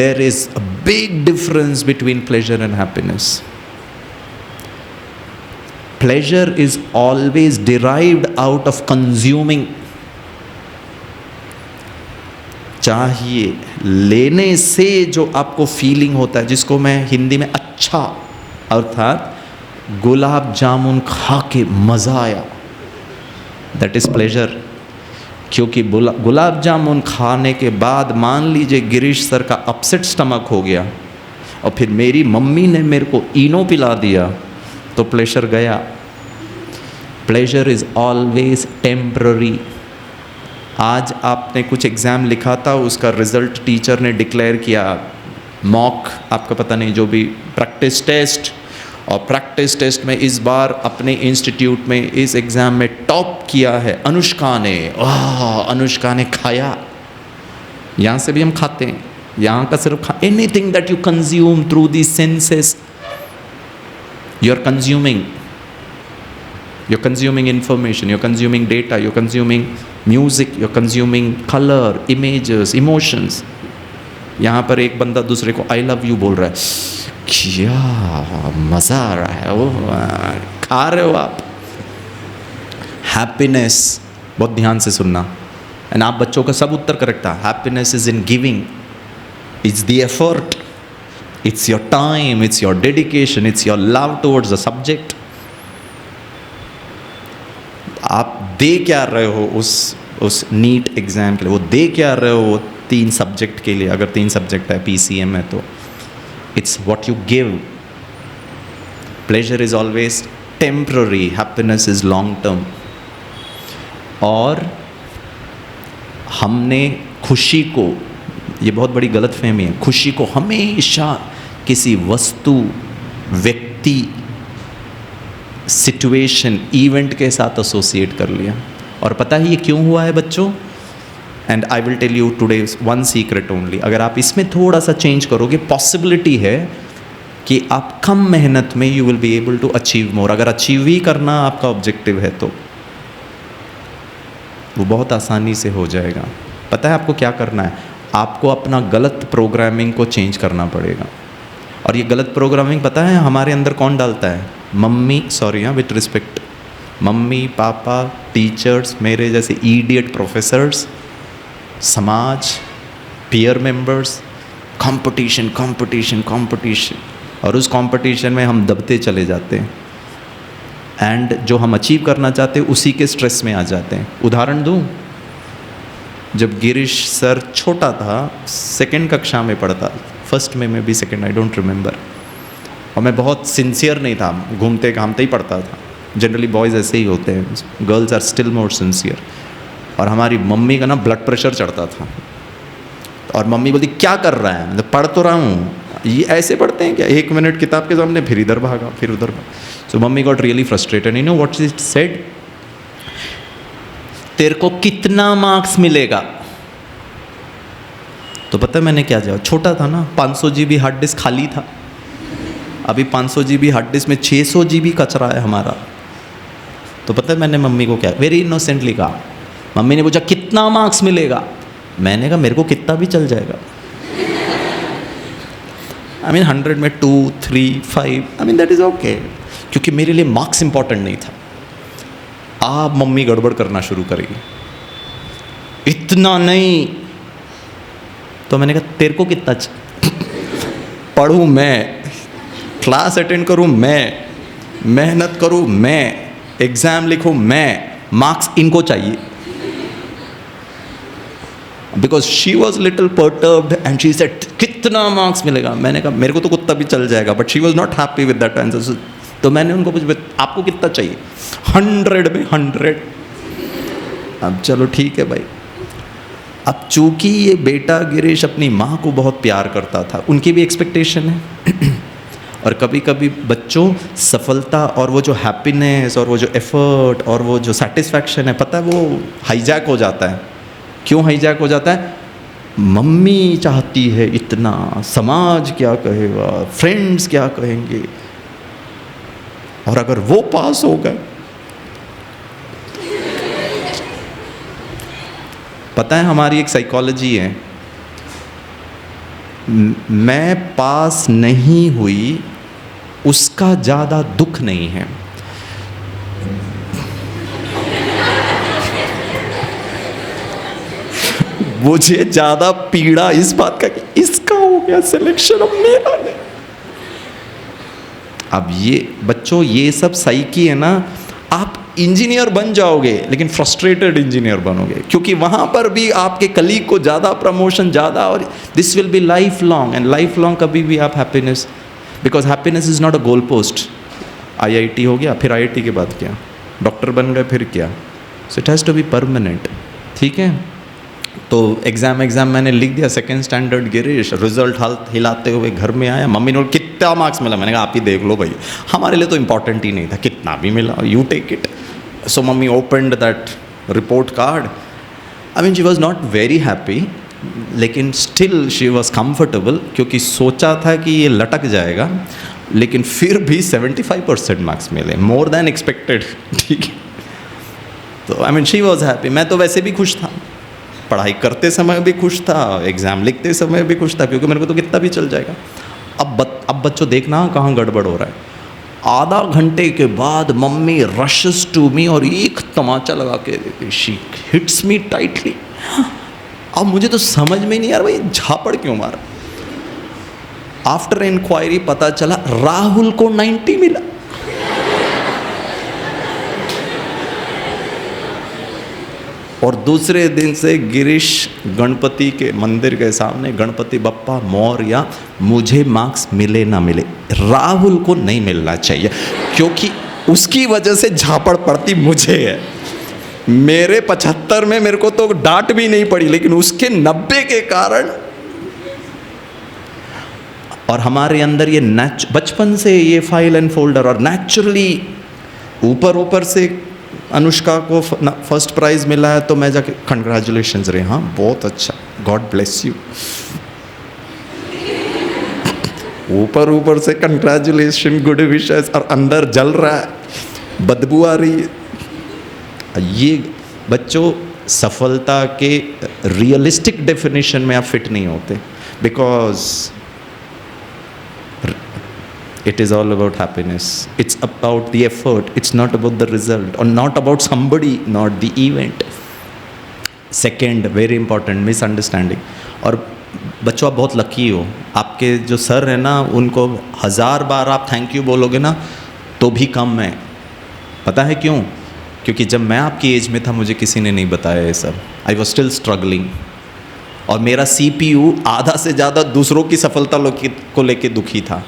there is a big difference between pleasure and happiness। Pleasure is always derived out of consuming। चाहिए लेने से जो आपको feeling होता है, जिसको मैं हिंदी में अच्छा, अर्थात गुलाब जामुन खा के मज़ा आया, दैट इज़ प्लेजर। क्योंकि गुलाब जामुन खाने के बाद मान लीजिए गिरीश सर का अपसेट स्टमक हो गया और फिर मेरी मम्मी ने मेरे को इनो पिला दिया, तो प्लेजर गया। Pleasure is always temporary. आज आपने कुछ एग्ज़ाम लिखा था, उसका रिज़ल्ट टीचर ने डिक्लेयर किया, मॉक आपका पता नहीं, जो भी प्रैक्टिस टेस्ट, और प्रैक्टिस टेस्ट में इस बार अपने इंस्टीट्यूट में इस एग्ज़ाम में टॉप किया है अनुष्का ने। अनुष्का ने खाया, यहाँ से भी हम खाते हैं, यहाँ का सिर्फ anything that you consume through the senses, you are consuming, you're consuming information, you're consuming data, you're consuming music, you're consuming color, images, emotions। यहाँ पर एक बंदा दूसरे को I love you बोल रहा है, क्या मज़ा आ रहा है, वो खा रहे हो आप। हैप्पीनेस, बहुत ध्यान से सुनना, एंड आप बच्चों का सब उत्तर करेक्ट था। Happiness is in giving, it's the effort, it's your time, it's your dedication, it's your love towards the subject. आप दे क्या रहे हो उस नीट एग्ज़ाम के लिए, वो दे क्या रहे हो वो 3 सब्जेक्ट के लिए, अगर 3 सब्जेक्ट है PCM है तो it's what you give. Pleasure is always temporary, happiness is long term. और हमने खुशी को, ये बहुत बड़ी गलतफहमी है, खुशी को हमेशा किसी वस्तु, व्यक्ति, सिचुएशन, इवेंट के साथ एसोसिएट कर लिया। और पता है ये क्यों हुआ है बच्चों? And I will tell you today one secret only. अगर आप इसमें थोड़ा सा चेंज करोगे, पॉसिबिलिटी है कि आप कम मेहनत में you will be able to achieve more. अगर अचीव ही करना आपका ऑब्जेक्टिव है तो वो बहुत आसानी से हो जाएगा। पता है आपको क्या करना है? आपको अपना गलत प्रोग्रामिंग को चेंज करना पड़ेगा। और ये गलत प्रोग्रामिंग पता है हमारे अंदर कौन डालता है? मम्मी, सॉरी हाँ with respect, mummy papa, teachers, मेरे जैसे इडियट प्रोफेसर्स, समाज, peer members, competition competition competition, और उस कंपटीशन में हम दबते चले जाते हैं एंड जो हम अचीव करना चाहते हैं उसी के स्ट्रेस में आ जाते हैं। उदाहरण दूं, जब गिरीश सर छोटा था, 2nd कक्षा में पढ़ता, 1st में भी 2nd, आई डोंट रिमेंबर, और मैं बहुत सिंसियर नहीं था, घूमते घामते ही पढ़ता था। जनरली बॉयज़ ऐसे ही होते हैं, girls are still more sincere. और हमारी मम्मी का ना ब्लड प्रेशर चढ़ता था और मम्मी बोलती क्या कर रहा है, मतलब पढ़ तो रहा हूँ, ये ऐसे पढ़ते हैं क्या? 1 मिनट किताब के सामने, फिर इधर भागा, फिर उधर भागा। So mummy got really frustrated. You know what she said? तेरे को कितना मार्क्स मिलेगा? तो पता है मैंने क्या जवाब? छोटा था ना, 500 GB हार्ड डिस्क खाली था। अभी 500 GB हार्ड डिस्क में 600 GB कचरा है हमारा। तो पता है मैंने मम्मी को क्या वेरी इनोसेंटली कहा? मम्मी ने पूछा कितना मार्क्स मिलेगा? मैंने कहा मेरे को कितना भी चल जाएगा। आई मीन 100 में 2, 3, 5, I mean that is okay, क्योंकि मेरे लिए मार्क्स इंपॉर्टेंट नहीं था। आप मम्मी गड़बड़ करना शुरू करेगी, इतना नहीं। तो मैंने कहा तेरे को कितना पढ़ूँ मैं, क्लास अटेंड करूँ मैं, मेहनत करूँ मैं, एग्ज़ाम लिखूँ मैं, मार्क्स इनको चाहिए। Because she was little perturbed and she said कितना मार्क्स मिलेगा? मैंने कहा मेरे को तो कुत्ता भी चल जाएगा, but she was not happy with that answer. तो मैंने उनको पूछा आपको कितना चाहिए? 100 में 100। अब चलो ठीक है भाई। अब चूंकि ये बेटा गिरीश अपनी माँ को बहुत प्यार करता था, उनकी भी एक्सपेक्टेशन है। और कभी कभी बच्चों सफलता और वो जो हैप्पीनेस और वो जो एफर्ट और वो जो सेटिस्फैक्शन है, पता है वो हाईजैक हो जाता है। क्यों हाईजैक हो जाता है? मम्मी चाहती है इतना, समाज क्या कहेगा, फ्रेंड्स क्या कहेंगे, और अगर वो पास हो गए। पता है हमारी एक साइकोलॉजी है, मैं पास नहीं हुई उसका ज़्यादा दुख नहीं है, मुझे ज़्यादा पीड़ा इस बात का कि इसका हो गया सिलेक्शन, अब मेरा नहीं। अब ये बच्चों ये सब साइकी है ना। आप इंजीनियर बन जाओगे लेकिन फ्रस्ट्रेटेड इंजीनियर बनोगे, क्योंकि वहाँ पर भी आपके कलीग को ज़्यादा प्रमोशन ज़्यादा, और this will be life long. And life long कभी भी आप happiness, because happiness is not a goal post. IIT हो गया, फिर IIT के बाद क्या, डॉक्टर बन गए, फिर क्या। So it has to be permanent. ठीक है, तो एग्ज़ाम मैंने लिख दिया, 2nd स्टैंडर्ड गिरीश, रिजल्ट हिलाते हुए घर में आया। मम्मी ने कितना मार्क्स मिला? मैंने कहा आप ही देख लो भाई, हमारे लिए तो इम्पॉर्टेंट ही नहीं था, कितना भी मिला you take it. So mummy opened that report card. I mean she was not very happy, लेकिन स्टिल शी वॉज कम्फर्टेबल, क्योंकि सोचा था कि ये लटक जाएगा, लेकिन फिर भी 75% मार्क्स मिले, मोर देन एक्सपेक्टेड। ठीक है, तो आई मीन शी वॉज हैप्पी। मैं तो वैसे भी खुश था, पढ़ाई करते समय भी खुश था, एग्ज़ाम लिखते समय भी खुश था, क्योंकि मेरे को तो कितना भी चल जाएगा। अब बच्चों देखना कहाँ गड़बड़ हो रहा है। आधा घंटे के बाद मम्मी रशेस टू मी और एक तमाचा लगा के शी हिट्स मी टाइटली। अब मुझे तो समझ में नहीं आ रहा भाई झापड़ क्यों मारा। आफ्टर इंक्वायरी पता चला राहुल को 90 मिला। और दूसरे दिन से गिरीश गणपति के मंदिर के सामने, गणपति बप्पा मौर्य, मुझे मार्क्स मिले ना मिले राहुल को नहीं मिलना चाहिए, क्योंकि उसकी वजह से झापड़ पड़ती मुझे है। मेरे 75 में मेरे को तो डांट भी नहीं पड़ी, लेकिन उसके 90 के कारण। और हमारे अंदर ये बचपन से ये फाइल एंड फोल्डर, और नेचुरली ऊपर से अनुष्का को फर्स्ट प्राइज मिला है, तो मैं जाके कंग्रेचुलेशंस रे, हाँ बहुत अच्छा, गॉड ब्लेस यू। ऊपर से कंग्रेचुलेशन, गुड विशेस, और अंदर जल रहा है, बदबू आ रही है। ये बच्चों सफलता के रियलिस्टिक डेफिनेशन में आप फिट नहीं होते, because it is all about happiness. It's about the effort. It's not about the result, or not about somebody, not the event. Second, very important, misunderstanding. और बच्चों आप बहुत लकी हो, आपके जो सर है ना, उनको 1000 बार आप थैंक यू बोलोगे ना तो भी कम है। पता है क्यों? क्योंकि जब मैं आपकी एज में था मुझे किसी ने नहीं बताया ये सब। आई वॉज स्टिल स्ट्रगलिंग, और मेरा CPU आधा से ज़्यादा दूसरों की सफलता को लेके दुखी था।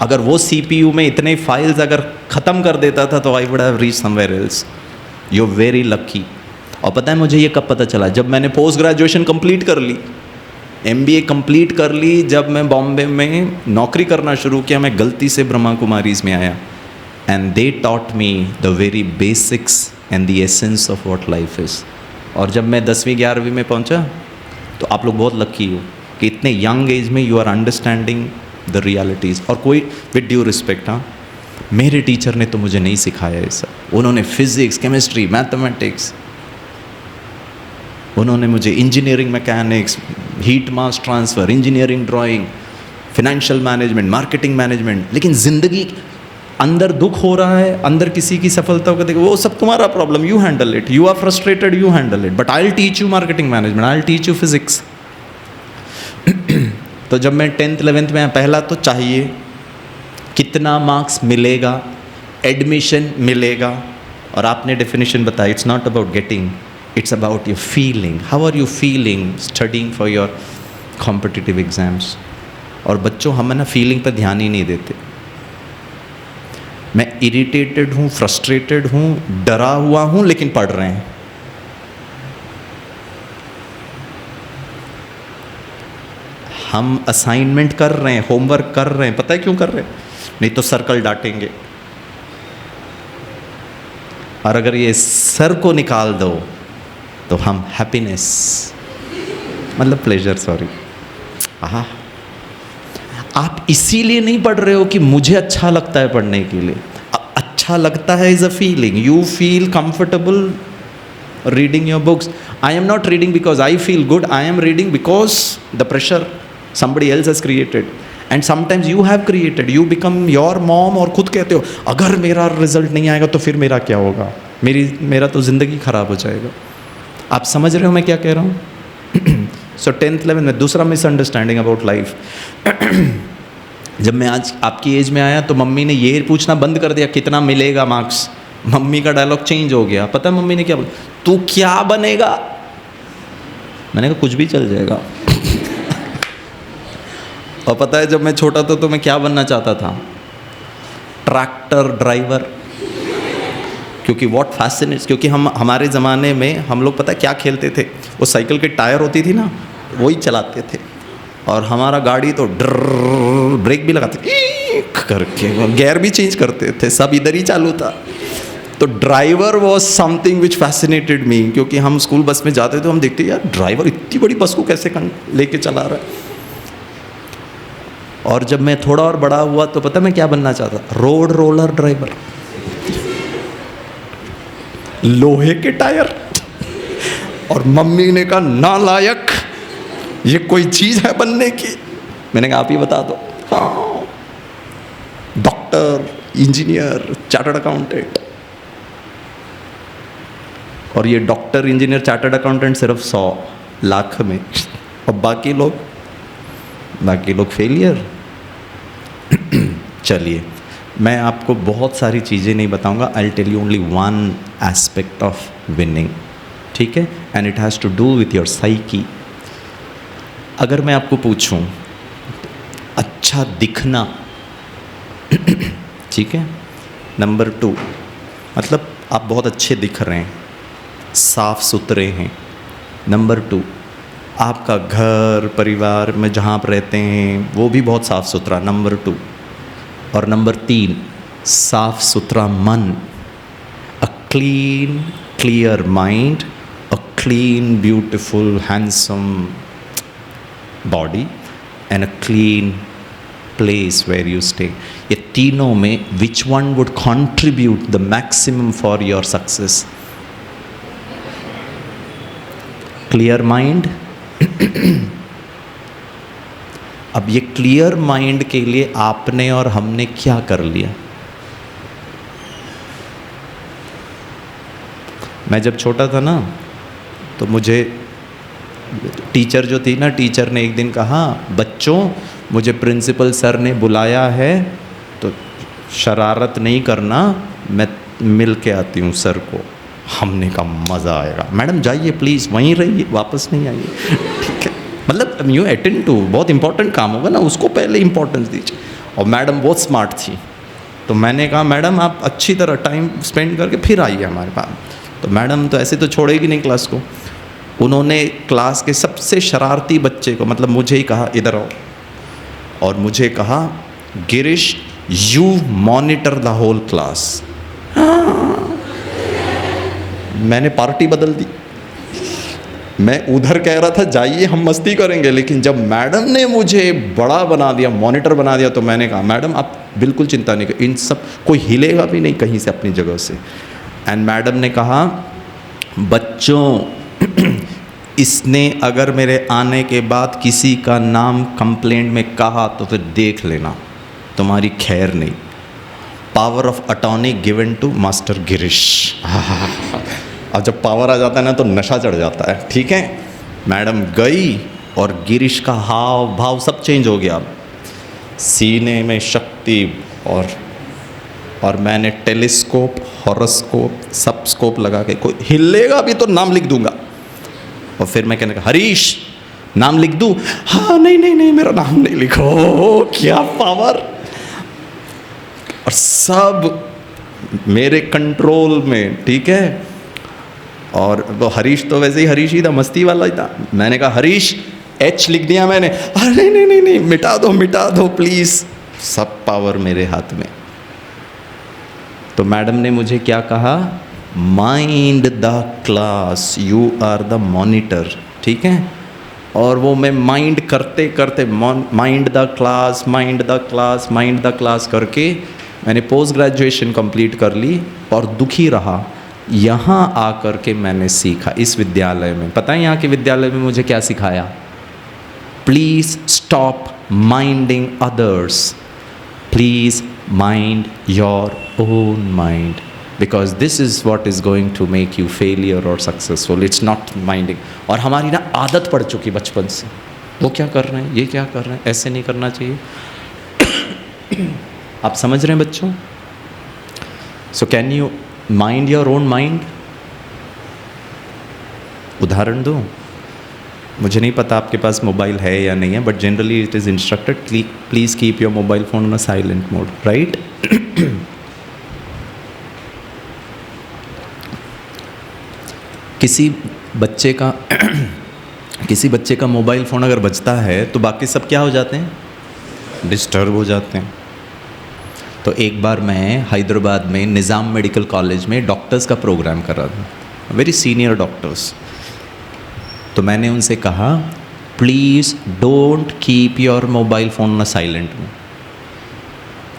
अगर वो CPU में इतने फाइल्स अगर ख़त्म कर देता था तो I would have reach somewhere else. You very lucky. और पता है मुझे ये कब पता चला? जब मैंने पोस्ट ग्रेजुएशन कंप्लीट कर ली, MBA कंप्लीट कर ली जब मैं बॉम्बे में नौकरी करना शुरू किया, मैं गलती से ब्रह्मा कुमारीज में आया, and they taught me the very basics and the essence of what life is. और जब मैं 10वीं 11वीं में पहुंचा, तो आप लोग बहुत लकी हो कि इतने यंग एज में you are understanding the realities. और कोई विद ड्यू रिस्पेक्ट, हाँ, मेरे टीचर ने तो मुझे नहीं सिखाया ये सब। उन्होंने फिजिक्स, केमिस्ट्री, मैथमेटिक्स, उन्होंने मुझे इंजीनियरिंग मैकेनिक्स, हीट मास transfer, engineering drawing, financial management, marketing management. लेकिन ज़िंदगी अंदर दुख हो रहा है, अंदर किसी की सफलता को देखो, वो सब तुम्हारा problem, you handle it, you are frustrated, you handle it, but I will teach you marketing management, I will teach you physics. तो जब मैं 10th 11th में पहला तो चाहिए कितना मार्क्स मिलेगा, एडमिशन मिलेगा, और आपने डेफिनेशन बताई, it's not about getting, it's about your feeling, how are you feeling studying for your competitive exams. और बच्चों हम ना फीलिंग पर ध्यान ही नहीं देते। मैं इरिटेटेड हूँ, फ्रस्ट्रेटेड हूँ, डरा हुआ हूँ, लेकिन पढ़ रहे हैं। हम असाइनमेंट कर रहे हैं, होमवर्क कर रहे हैं, पता है क्यों कर रहे हैं? नहीं तो सर्कल डांटेंगे। और अगर ये सर को निकाल दो तो हम हैप्पीनेस, मतलब प्लेजर, सॉरी, आहा, आप इसीलिए नहीं पढ़ रहे हो कि मुझे अच्छा लगता है पढ़ने के लिए। अच्छा लगता है is a feeling, you feel comfortable reading your books. I am not reading because I feel good, I am reading because the pressure somebody else has created, and sometimes you have created, you become your mom, और खुद कहते हो अगर मेरा result नहीं आएगा तो फिर मेरा क्या होगा, मेरा तो ज़िंदगी ख़राब हो जाएगा। आप समझ रहे हो मैं क्या कह रहा हूँ? सो 10th 11th में दूसरा मिसअंडरस्टैंडिंग अबाउट लाइफ। जब मैं आज आपकी एज में आया तो मम्मी ने ये पूछना बंद कर दिया कितना मिलेगा मार्क्स। मम्मी का डायलॉग चेंज हो गया। पता है मम्मी ने क्या बोला? तू क्या बनेगा? मैंने कहा कुछ भी चल जाएगा। और पता है जब मैं छोटा था तो मैं क्या बनना चाहता था? Tractor driver. क्योंकि व्हाट फैसिनेट्स, क्योंकि हमारे ज़माने में हम लोग पता है क्या खेलते थे? वो साइकिल की टायर होती थी ना, वही चलाते थे। और हमारा गाड़ी तो ब्रेक भी लगाते करके, गियर भी चेंज करते थे, सब इधर ही चालू था। तो driver was something which fascinated me, क्योंकि हम स्कूल बस में जाते थे, हम देखते यार ड्राइवर इतनी बड़ी बस को कैसे लेके चला रहा है। और जब मैं थोड़ा और बड़ा हुआ तो पता मैं क्या बनना चाहता? Road roller driver. लोहे के टायर। और मम्मी ने कहा नालायक, ये कोई चीज़ है बनने की? मैंने कहा आप ही बता दो। हाँ, डॉक्टर, इंजीनियर, चार्टर्ड अकाउंटेंट। और ये डॉक्टर, इंजीनियर, चार्टर्ड अकाउंटेंट सिर्फ 100 लाख में, और बाकी लोग फेलियर। चलिए मैं आपको बहुत सारी चीज़ें नहीं बताऊंगा, I will tell you only one aspect of winning, ठीक है? And it has to do with your psyche. अगर मैं आपको पूछूं अच्छा दिखना, ठीक है, नंबर 2, मतलब आप बहुत अच्छे दिख रहे हैं, साफ सुथरे हैं। नंबर 2, आपका घर परिवार में जहाँ आप रहते हैं वो भी बहुत साफ़ सुथरा, नंबर 2। और नंबर 3, साफ सुथरा मन, a clean clear mind, a clean beautiful handsome body and a clean place where you stay. ये तीनों में which one would contribute the maximum for your success? Clear mind. अब ये क्लियर माइंड के लिए आपने और हमने क्या कर लिया? मैं जब छोटा था ना तो मुझे टीचर जो थी ना, टीचर ने एक दिन कहा बच्चों मुझे प्रिंसिपल सर ने बुलाया है तो शरारत नहीं करना, मैं मिल के आती हूँ सर को। हमने कहा मज़ा आएगा। मैडम जाइए प्लीज़, वहीं रहिए, वापस नहीं आइए, ठीक है? मतलब यू अटेंड टू, बहुत इंपॉर्टेंट काम होगा ना, उसको पहले इंपॉर्टेंस दीजिए। और मैडम बहुत स्मार्ट थी, तो मैंने कहा मैडम आप अच्छी तरह टाइम स्पेंड करके फिर आइए हमारे पास। तो मैडम तो ऐसे तो छोड़ेगी नहीं क्लास को, उन्होंने क्लास के सबसे शरारती बच्चे को, मतलब मुझे ही कहा इधर आओ, और मुझे कहा Girish you monitor the whole class. मैंने पार्टी बदल दी। मैं उधर कह रहा था जाइए हम मस्ती करेंगे, लेकिन जब मैडम ने मुझे बड़ा बना दिया, मॉनिटर बना दिया, तो मैंने कहा मैडम आप बिल्कुल चिंता नहीं करें, इन सब कोई हिलेगा भी नहीं कहीं से अपनी जगह से। एंड मैडम ने कहा बच्चों इसने अगर मेरे आने के बाद किसी का नाम कंप्लेंट में कहा तो फिर देख लेना, तुम्हारी खैर नहीं। Power of attorney given to master Girish. अब जब पावर आ जाता है ना तो नशा चढ़ जाता है, ठीक है। मैडम गई और गिरीश का हाव भाव सब चेंज हो गया, सीने में शक्ति, और मैंने टेलीस्कोप, हॉरोस्कोप, सब स्कोप लगा के, कोई हिलेगा भी तो नाम लिख दूंगा। और फिर मैं कहने का हरीश नाम लिख दूं? हाँ नहीं नहीं नहीं मेरा नाम नहीं लिखो। क्या पावर! और सब मेरे कंट्रोल में, ठीक है। और वो हरीश तो वैसे ही हरीश ही था, मस्ती वाला ही था। मैंने कहा हरीश एच लिख दिया मैंने। अरे नहीं नहीं नहीं नहीं मिटा दो प्लीज़। सब पावर मेरे हाथ में। तो मैडम ने मुझे क्या कहा, mind the class, you are the monitor, ठीक है। और वो मैं माइंड करते करते mind the class, mind the class, mind the class करके मैंने पोस्ट ग्रेजुएशन कंप्लीट कर ली और दुखी रहा। यहाँ आकर के मैंने सीखा इस विद्यालय में। पता है यहाँ के विद्यालय में मुझे क्या सिखाया? Please stop minding others, please mind your own mind, because this is what is going to make you failure और सक्सेसफुल, इट्स नॉट माइंडिंग। और हमारी ना आदत पड़ चुकी बचपन से, वो क्या कर रहे हैं, ये क्या कर रहे हैं, ऐसे नहीं करना चाहिए। आप समझ रहे हैं बच्चों? So can you mind your own mind? उदाहरण दूँ? मुझे नहीं पता आपके पास मोबाइल है या नहीं है, but generally it is instructed please keep your mobile phone on a silent mode, right? किसी बच्चे का मोबाइल फ़ोन अगर बजता है तो बाकी सब क्या हो जाते हैं? डिस्टर्ब हो जाते हैं। तो एक बार मैं हैदराबाद में निज़ाम मेडिकल कॉलेज में डॉक्टर्स का प्रोग्राम कर रहा था, वेरी सीनियर डॉक्टर्स। तो मैंने उनसे कहा please don't keep your mobile phone on silent में,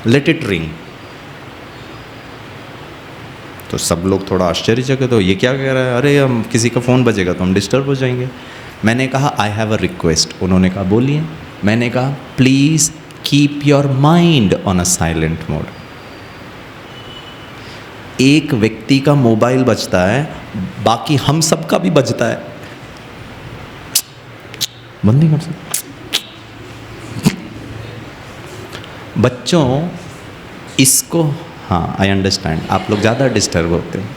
लेट इट रिंग। तो सब लोग थोड़ा आश्चर्यचकित, तो ये क्या कह रहा है, अरे हम किसी का फ़ोन बजेगा तो हम डिस्टर्ब हो जाएंगे। मैंने कहा आई हैव अ रिक्वेस्ट। उन्होंने कहा बोलिए। मैंने कहा please keep your mind on a silent mode. एक व्यक्ति का मोबाइल बजता है, बाकी हम सब का भी बजता है। बंद नहीं कर सकते बच्चों इसको। हाँ आई अंडरस्टैंड, आप लोग ज़्यादा डिस्टर्ब होते हैं।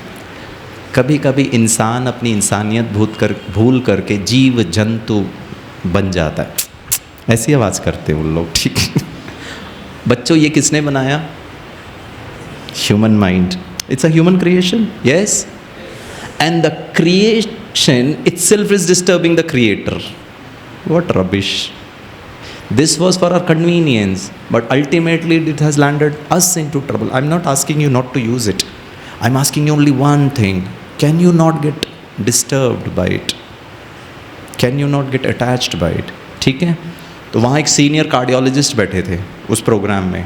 कभी कभी इंसान अपनी इंसानियत भूल करके जीव जंतु बन जाता है, ऐसी आवाज़ करते हैं उन लोग, ठीक है। बच्चों ये किसने बनाया? Human mind. It's a human creation, yes. And the creation itself is disturbing the creator. What rubbish. This was for our convenience, but ultimately it has landed us into trouble. I'm not asking you not to use it. I'm asking you only one thing. Can you not get disturbed by it? Can you not get attached by it? ठीक है। तो वहाँ एक senior cardiologist बैठे थे उस programme में।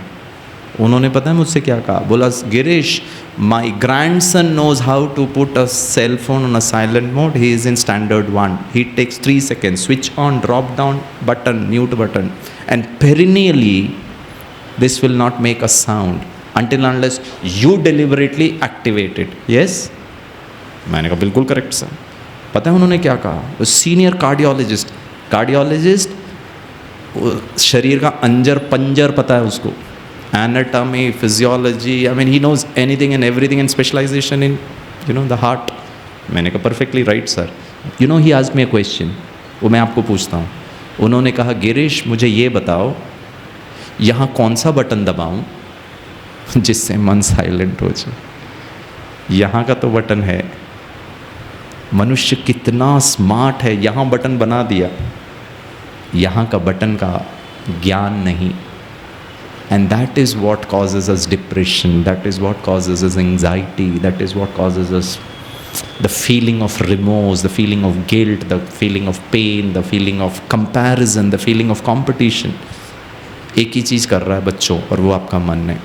उन्होंने पता है मुझसे क्या कहा? बोला Girish, my grandson knows how to put a cell phone on a silent mode. He is in standard 1. He takes 3 seconds, switch on, drop down button, mute button, and perennially this will not make a sound until unless you deliberately activate it. Yes? मैंने कहा बिल्कुल correct sir. पता है उन्होंने क्या कहा? Senior cardiologist शरीर का अंजर पंजर पता है उसको, anatomy, physiology, I mean he knows anything and everything, and specialization in the heart. मैंने कहा perfectly right sir. He asked me a question, वो मैं आपको पूछता हूँ। उन्होंने कहा गिरीश मुझे ये बताओ यहाँ कौन सा बटन दबाऊँ जिससे मन साइलेंट हो जाए? यहाँ का तो बटन है, मनुष्य कितना स्मार्ट है, यहाँ बटन बना दिया, यहाँ का बटन का ज्ञान नहीं। And that is what causes us depression, that is what causes us anxiety, that is what causes us the feeling of remorse, the feeling of guilt, the feeling of pain, the feeling of comparison, the feeling of competition. एक ही चीज़ कर रहा है बच्चों, और वो आपका मन है।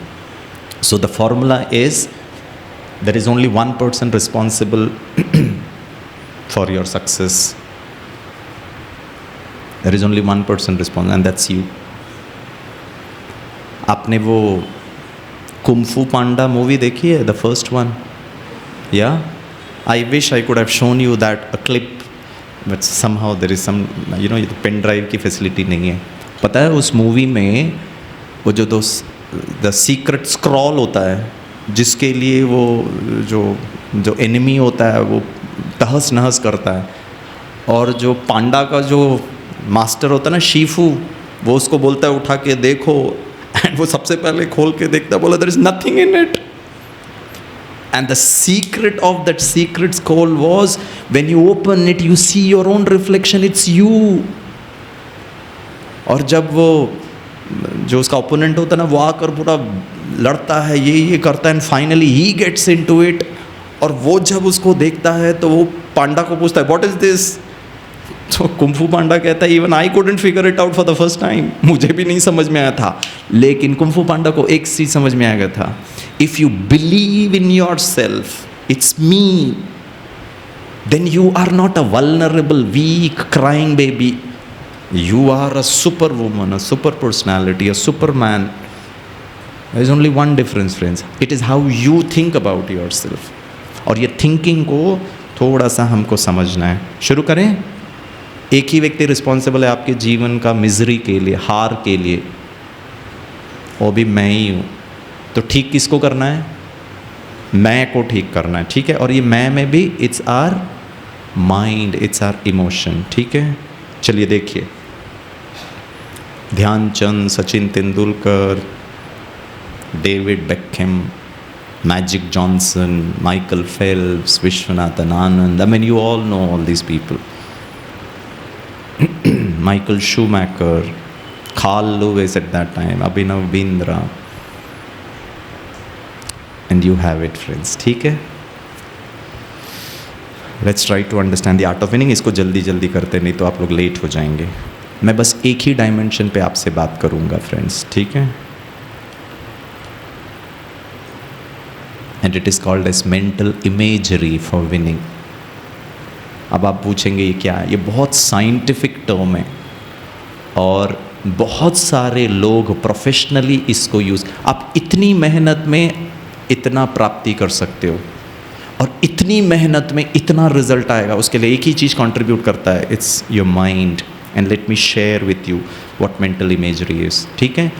So the formula is there is only one person responsible for your success. There is only one person responsible, and that's you. आपने वो कुंफू पांडा मूवी देखी है, the first one? Yeah? I wish I could have shown you that a clip, but somehow there is some, you know, pen drive की facility नहीं है। पता है उस मूवी में वो जो द सीक्रेट स्क्रॉल होता है, जिसके लिए वो जो एनिमी होता है वो तहस नहस करता है, और जो पांडा का जो मास्टर होता है ना, शीफू, वो उसको बोलता है उठा के देखो, एंड वो सबसे पहले खोल के देखता है, बोला there is nothing in it. And the secret of that secret scroll was, when you open it, you see your own reflection, it's you. और जब वो जो उसका ओपोनेंट होता है ना, वो आकर पूरा लड़ता है, ये करता है, and finally he gets into it, और वो जब उसको देखता है तो वो पांडा को पूछता है व्हाट इज दिस। तो कुंफू पांडा कहता है even I couldn't figure it out for the first time, मुझे भी नहीं समझ में आया था, लेकिन कुंफू पांडा को एक चीज समझ में आ गया था, if you believe in yourself, it's me, then you are not a vulnerable weak crying baby, you are a super woman, a super personality, a super man. There is only one difference friends, it is how you think about yourself. और ये thinking को थोड़ा सा हमको समझना है। शुरू करें। एक ही व्यक्ति रिस्पॉन्सिबल है आपके जीवन का मिजरी के लिए, हार के लिए, वो भी मैं ही हूँ। तो ठीक किसको करना है? मैं को ठीक करना है, ठीक है। और ये मैं में भी it's our mind, it's our emotion, ठीक है। चलिए देखिए, Dhyan Chand, Sachin Tendulkar, David Beckham, Magic Johnson, Michael Phelps, Viswanathan Anand, I mean you all know all these people, Michael Schumacher, Carl Lewis at that time, Abhinav Bindra, and you have it friends, ठीक है। Let's try to understand the art of winning। इसको जल्दी जल्दी करते, नहीं तो आप लोग लेट हो जाएंगे। मैं बस एक ही डायमेंशन पे आपसे बात करूँगा फ्रेंड्स, ठीक है। And it is called as mental imagery for winning। अब आप पूछेंगे ये क्या है? ये बहुत साइंटिफिक टर्म है, और बहुत सारे लोग प्रोफेशनली इसको यूज़, आप इतनी मेहनत में इतना प्राप्ति कर सकते हो, और इतनी मेहनत में इतना रिजल्ट आएगा, उसके लिए एक ही चीज़ कंट्रीब्यूट करता है, it's your mind. And let me share with you what mental imagery is, ठीक है।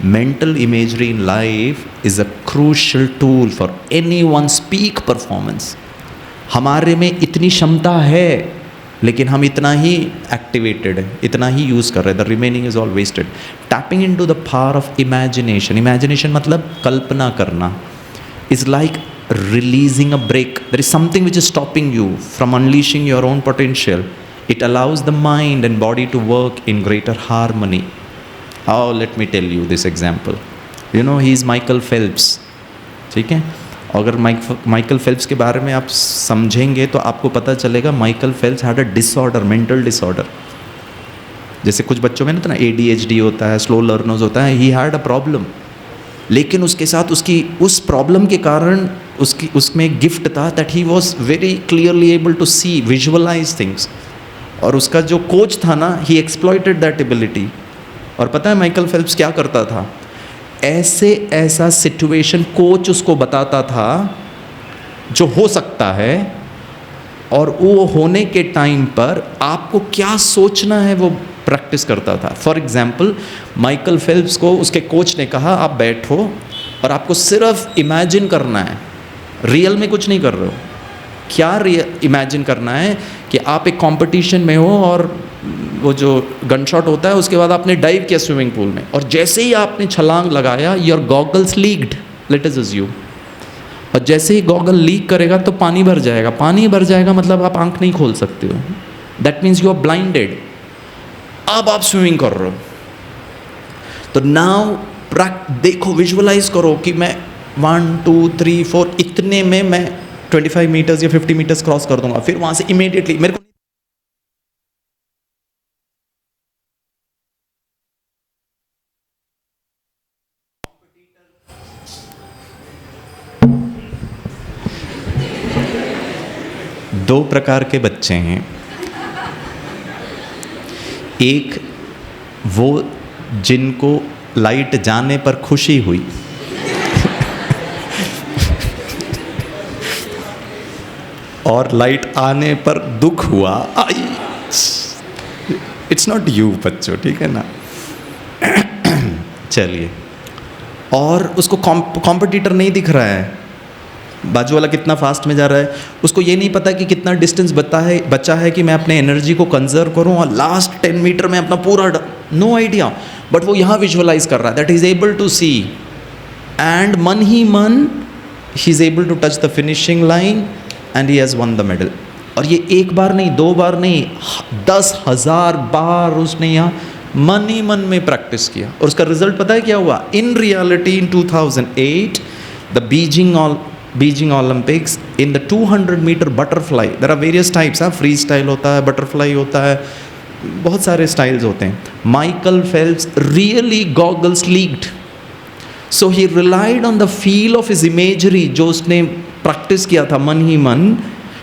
Mental imagery in life is a crucial tool for anyone's peak performance. हमारे में इतनी क्षमता है, लेकिन हम इतना ही एक्टिवेटेड है, इतना ही यूज़ कर रहे हैं, the remaining is all wasted. Tapping into the power of imagination, imagination मतलब कल्पना करना, is like releasing a brake. There is something which is stopping you from unleashing your own potential. It allows the mind and body to work in greater harmony. How? Let me tell you this example. You know he is Michael Phelps, ठीक है। अगर Michael Phelps के बारे में आप समझेंगे तो आपको पता चलेगा Michael Phelps had a disorder, mental disorder. जैसे कुछ बच्चों में ना ADHD होता है, स्लो लर्नर्स होता है, ही हैड अ प्रॉब्लम, लेकिन उसके साथ उसकी उस प्रॉब्लम के कारण उसमें एक गिफ्ट था, that he was very clearly able to see, visualize things. और उसका जो कोच था ना, ही एक्सप्लॉइटेड दैट एबिलिटी। और पता है माइकल फेल्प्स क्या करता था? ऐसा सिचुएशन कोच उसको बताता था जो हो सकता है, और वो होने के टाइम पर आपको क्या सोचना है वो प्रैक्टिस करता था। फॉर एग्जाम्पल, माइकल फेल्प्स को उसके कोच ने कहा आप बैठो और आपको सिर्फ इमेजिन करना है, रियल में कुछ नहीं कर रहे हो। क्या इमेजिन करना है कि आप एक कंपटीशन में हो, और वो जो गन शॉट होता है उसके बाद आपने डाइव किया स्विमिंग पूल में, और जैसे ही आपने छलांग लगाया your goggles leaked, late us assume, और जैसे ही गॉगल लीक करेगा तो पानी भर जाएगा, पानी भर जाएगा मतलब आप आंख नहीं खोल सकते हो, that means you are blinded. अब आप स्विमिंग कर रहे हो, तो नाउ देखो, विजुअलाइज करो कि मैं 1 2 3 4 इतने में मैं 25 मीटर्स या 50 मीटर्स क्रॉस कर दूंगा, फिर वहां से इमीडिएटली मेरे को दो प्रकार के बच्चे हैं, एक वो जिनको लाइट जाने पर खुशी हुई और लाइट आने पर दुख हुआ। इट्स नॉट यू बच्चों, ठीक है ना। चलिए, और उसको कॉम्पिटिटर नहीं दिख रहा है, बाजू वाला कितना फास्ट में जा रहा है, उसको ये नहीं पता कि कितना डिस्टेंस बचा है कि मैं अपने एनर्जी को कंजर्व करूं और लास्ट 10 मीटर में अपना पूरा, नो आइडिया, बट वो यहाँ विजुअलाइज कर रहा है, that is able to see, and मन ही मन ही is able to touch the finishing line and he has won the medal. और ये एक बार नहीं, दो बार नहीं, 10,000 बार उसने यहाँ मन ही मन में प्रैक्टिस किया, और उसका रिजल्ट पता है क्या हुआ? In reality in 2008 the Beijing Olympics, in the 200 metre butterfly, there are various types, freestyle होता है, बटरफ्लाई होता है, बहुत सारे स्टाइल्स होते हैं। Michael Phelps really goggles leaked, so he relied on the feel of his imagery, जो उसने प्रैक्टिस किया था मन ही मन,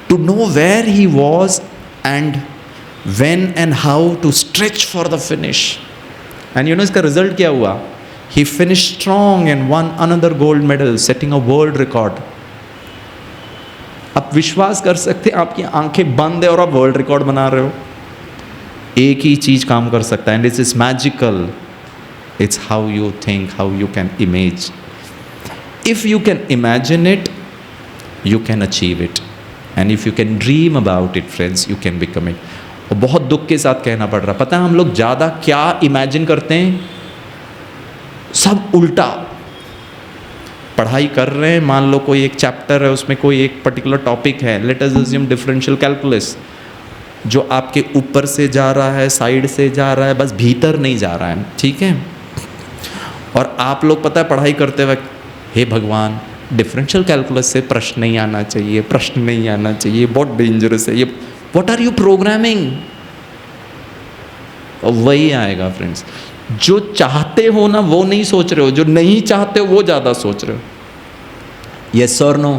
to know where he was and when and how to stretch for the finish. And you know इसका result क्या हुआ? He finished strong and won another gold medal, setting a world record. आप विश्वास कर सकते हैं, आपकी आंखें बंद है और आप वर्ल्ड रिकॉर्ड बना रहे हो। एक ही चीज काम कर सकता है, and this is magical. It's how you think, how you can image. If you can imagine it, you can achieve it. And if you can dream about it, friends, you can become it. और बहुत दुख के साथ कहना पड़ रहा, पता है हम लोग ज़्यादा क्या इमेजिन करते हैं, सब उल्टा। पढ़ाई कर रहे हैं, मान लो कोई एक चैप्टर है, उसमें कोई एक पर्टिकुलर टॉपिक है, let us assume differential calculus, जो आपके ऊपर से जा रहा है, साइड से जा रहा है, बस भीतर नहीं जा रहा है, ठीक है। और आप लोग पता है पढ़ाई करते वक्त, हे भगवान डिफरेंशियल कैलकुलस से प्रश्न नहीं आना चाहिए, प्रश्न नहीं आना चाहिए, बहुत डेंजरस है ये, What are you programming? और वही आएगा फ्रेंड्स, जो चाहते हो ना वो नहीं सोच रहे हो, जो नहीं चाहते हो वो ज़्यादा सोच रहे हो। Yes or no?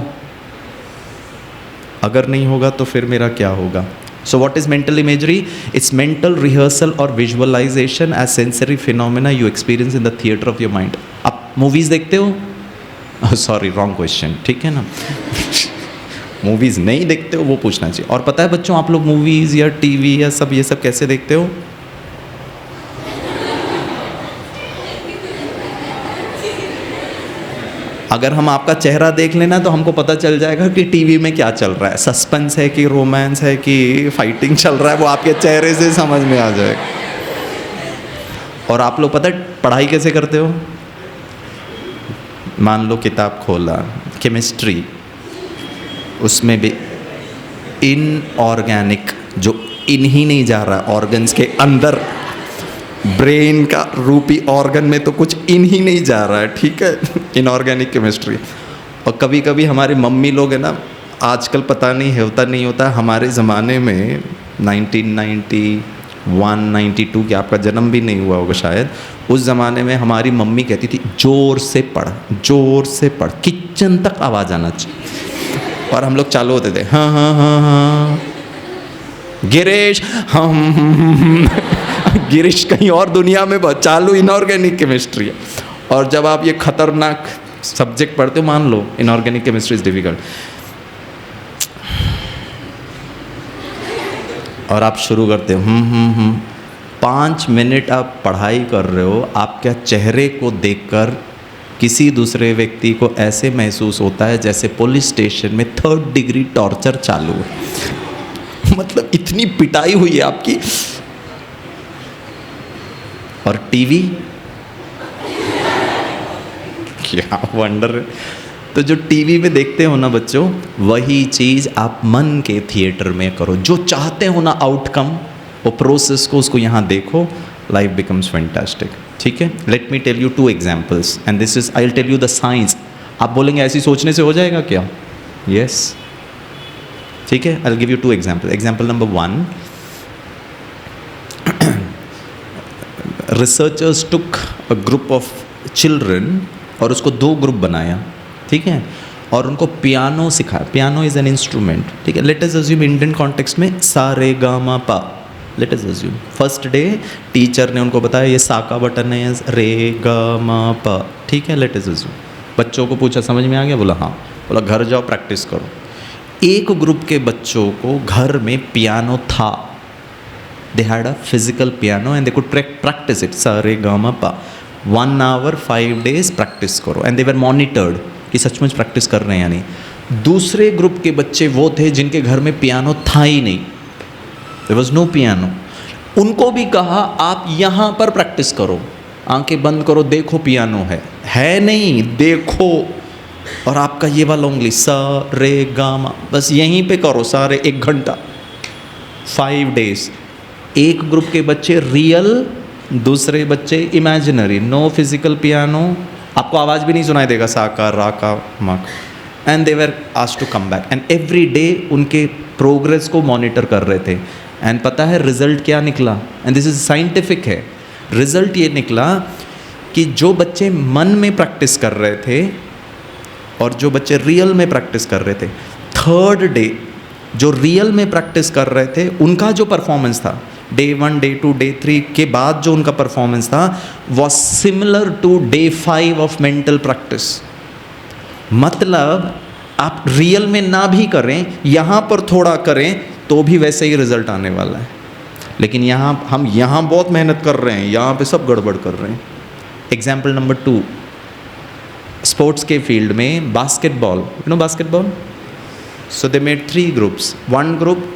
अगर नहीं होगा तो फिर मेरा क्या होगा? So what is mental imagery? It's mental rehearsal or visualization as sensory phenomena you experience in the theater of your mind. आप मूवीज़ देखते हो? सॉरी रॉन्ग क्वेश्चन, ठीक है ना। मूवीज़ नहीं देखते हो वो पूछना चाहिए। और पता है बच्चों, आप लोग मूवीज़ या टीवी या सब ये सब कैसे देखते हो? अगर हम आपका चेहरा देख लेना तो हमको पता चल जाएगा कि टीवी में क्या चल रहा है, सस्पेंस है कि रोमांस है कि फाइटिंग चल रहा है, वो आपके चेहरे से समझ में आ जाएगा। और आप लोग पता है पढ़ाई कैसे करते हो? मान लो किताब खोला, केमिस्ट्री, उसमें भी इनऑर्गेनिक, जो इन ही नहीं जा रहा, ऑर्गन्स के अंदर, ब्रेन का रूपी ऑर्गन में तो कुछ इन ही नहीं जा रहा है, ठीक है, इनऑर्गेनिक केमिस्ट्री। और कभी कभी हमारे मम्मी लोग है ना, आजकल पता नहीं होता नहीं होता, हमारे ज़माने में 1991 92 के, आपका जन्म भी नहीं हुआ होगा शायद, उस ज़माने में हमारी मम्मी कहती थी जोर से पढ़, जोर से पढ़, किचन तक आवाज़ आना चाहिए। और हम लोग चालू होते थे, हाँ हाँ हाँ हाँ गिरीश, हम गिरीश कहीं और दुनिया में चालू इनऑर्गेनिक केमिस्ट्री है। और जब आप ये खतरनाक सब्जेक्ट पढ़ते हो, मान लो इनऑर्गेनिक केमिस्ट्री इज डिफिकल्ट, और आप शुरू करते हो 5 मिनट आप पढ़ाई कर रहे हो, आपके चेहरे को देखकर किसी दूसरे व्यक्ति को ऐसे महसूस होता है जैसे पुलिस स्टेशन में 3rd डिग्री टॉर्चर चालू है। मतलब इतनी पिटाई हुई है आपकी। और टीवी, क्या वंडर है। तो जो टीवी में देखते हो ना बच्चों, वही चीज़ आप मन के थिएटर में करो। जो चाहते हो ना आउटकम, वो प्रोसेस को उसको यहाँ देखो, लाइफ बिकम्स फैंटास्टिक। ठीक है, let me tell you 2 examples and this is, I will tell you the science. आप बोलेंगे ऐसी सोचने से हो जाएगा क्या? यस, ठीक है, I will give you 2 example. Example number 1, researchers took a group of children और उसको 2 ग्रुप बनाया, ठीक है, और उनको पियानो सिखाया। पियानो इज़ एन इंस्ट्रूमेंट, ठीक है। Let us assume Indian context में सा रे गा मा पा। Late us assume first day teacher ने उनको बताया ये सा का बटन है, रे गा मा पा, ठीक है। लेट अस अज्यूम बच्चों को पूछा समझ में आ गया? बोला हाँ। बोला घर जाओ प्रैक्टिस करो। एक ग्रुप के बच्चों को घर में पियानो था, they had a physical piano and they could practice it, सा रे गा मा पा। 1 आवर 5 डेज प्रैक्टिस करो एंड दे वर मॉनिटर्ड कि सचमुच प्रैक्टिस कर रहे हैं या नहीं। दूसरे ग्रुप के बच्चे वो थे जिनके घर में पियानो था ही नहीं, देयर वाज नो पियानो। उनको भी कहा आप यहाँ पर प्रैक्टिस करो, आंखें बंद करो, देखो पियानो है नहीं, देखो, और आपका ये वाला उंगली सा रे गा मा, बस यहीं पे करो सारे 1 घंटा, 5 डेज। एक ग्रुप के बच्चे रियल, दूसरे बच्चे इमेजिनरी, नो फिजिकल पियानो, आपको आवाज़ भी नहीं सुनाई देगा सा का रा का मा का। And they were asked to come back and every day उनके प्रोग्रेस को मॉनिटर कर रहे थे। एंड पता है रिजल्ट क्या निकला? एंड दिस इज साइंटिफिक है। रिजल्ट ये निकला कि जो बच्चे मन में प्रैक्टिस कर रहे थे और जो बच्चे रियल में प्रैक्टिस कर रहे थे, 3rd डे जो रियल में प्रैक्टिस कर रहे थे उनका जो परफॉर्मेंस था, डे 1, डे 2, डे 3 के बाद जो उनका परफॉर्मेंस था was similar to day 5 of mental practice. मतलब आप रियल में ना भी करें, यहाँ पर थोड़ा करें तो भी वैसे ही रिजल्ट आने वाला है। लेकिन यहाँ हम यहाँ बहुत मेहनत कर रहे हैं, यहाँ पे सब गड़बड़ कर रहे हैं। एग्जाम्पल नंबर 2, स्पोर्ट्स के फील्ड में basketball, you know basketball, so they made 3 groups. 1 group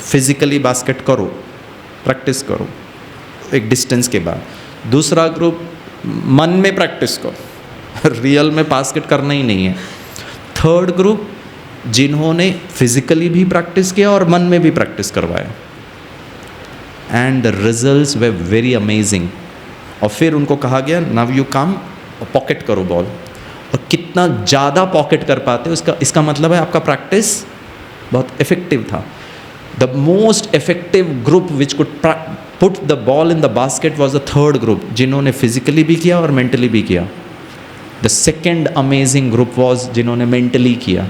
physically basket करो, प्रैक्टिस करो एक डिस्टेंस के बाद। दूसरा ग्रुप मन में प्रैक्टिस करो, रियल में बास्केट करना ही नहीं है। 3rd ग्रुप जिन्होंने फिजिकली भी प्रैक्टिस किया और मन में भी प्रैक्टिस करवाया, and the results way very amazing. और फिर उनको कहा गया नाउ यू कम पॉकेट करो बॉल, और कितना ज़्यादा पॉकेट कर पाते हो इसका मतलब है आपका प्रैक्टिस बहुत इफेक्टिव था। The most effective group which could put the ball in the basket was the 3rd group, जिन्होंने physically भी किया और mentally भी किया। The second amazing group was जिन्होंने mentally किया,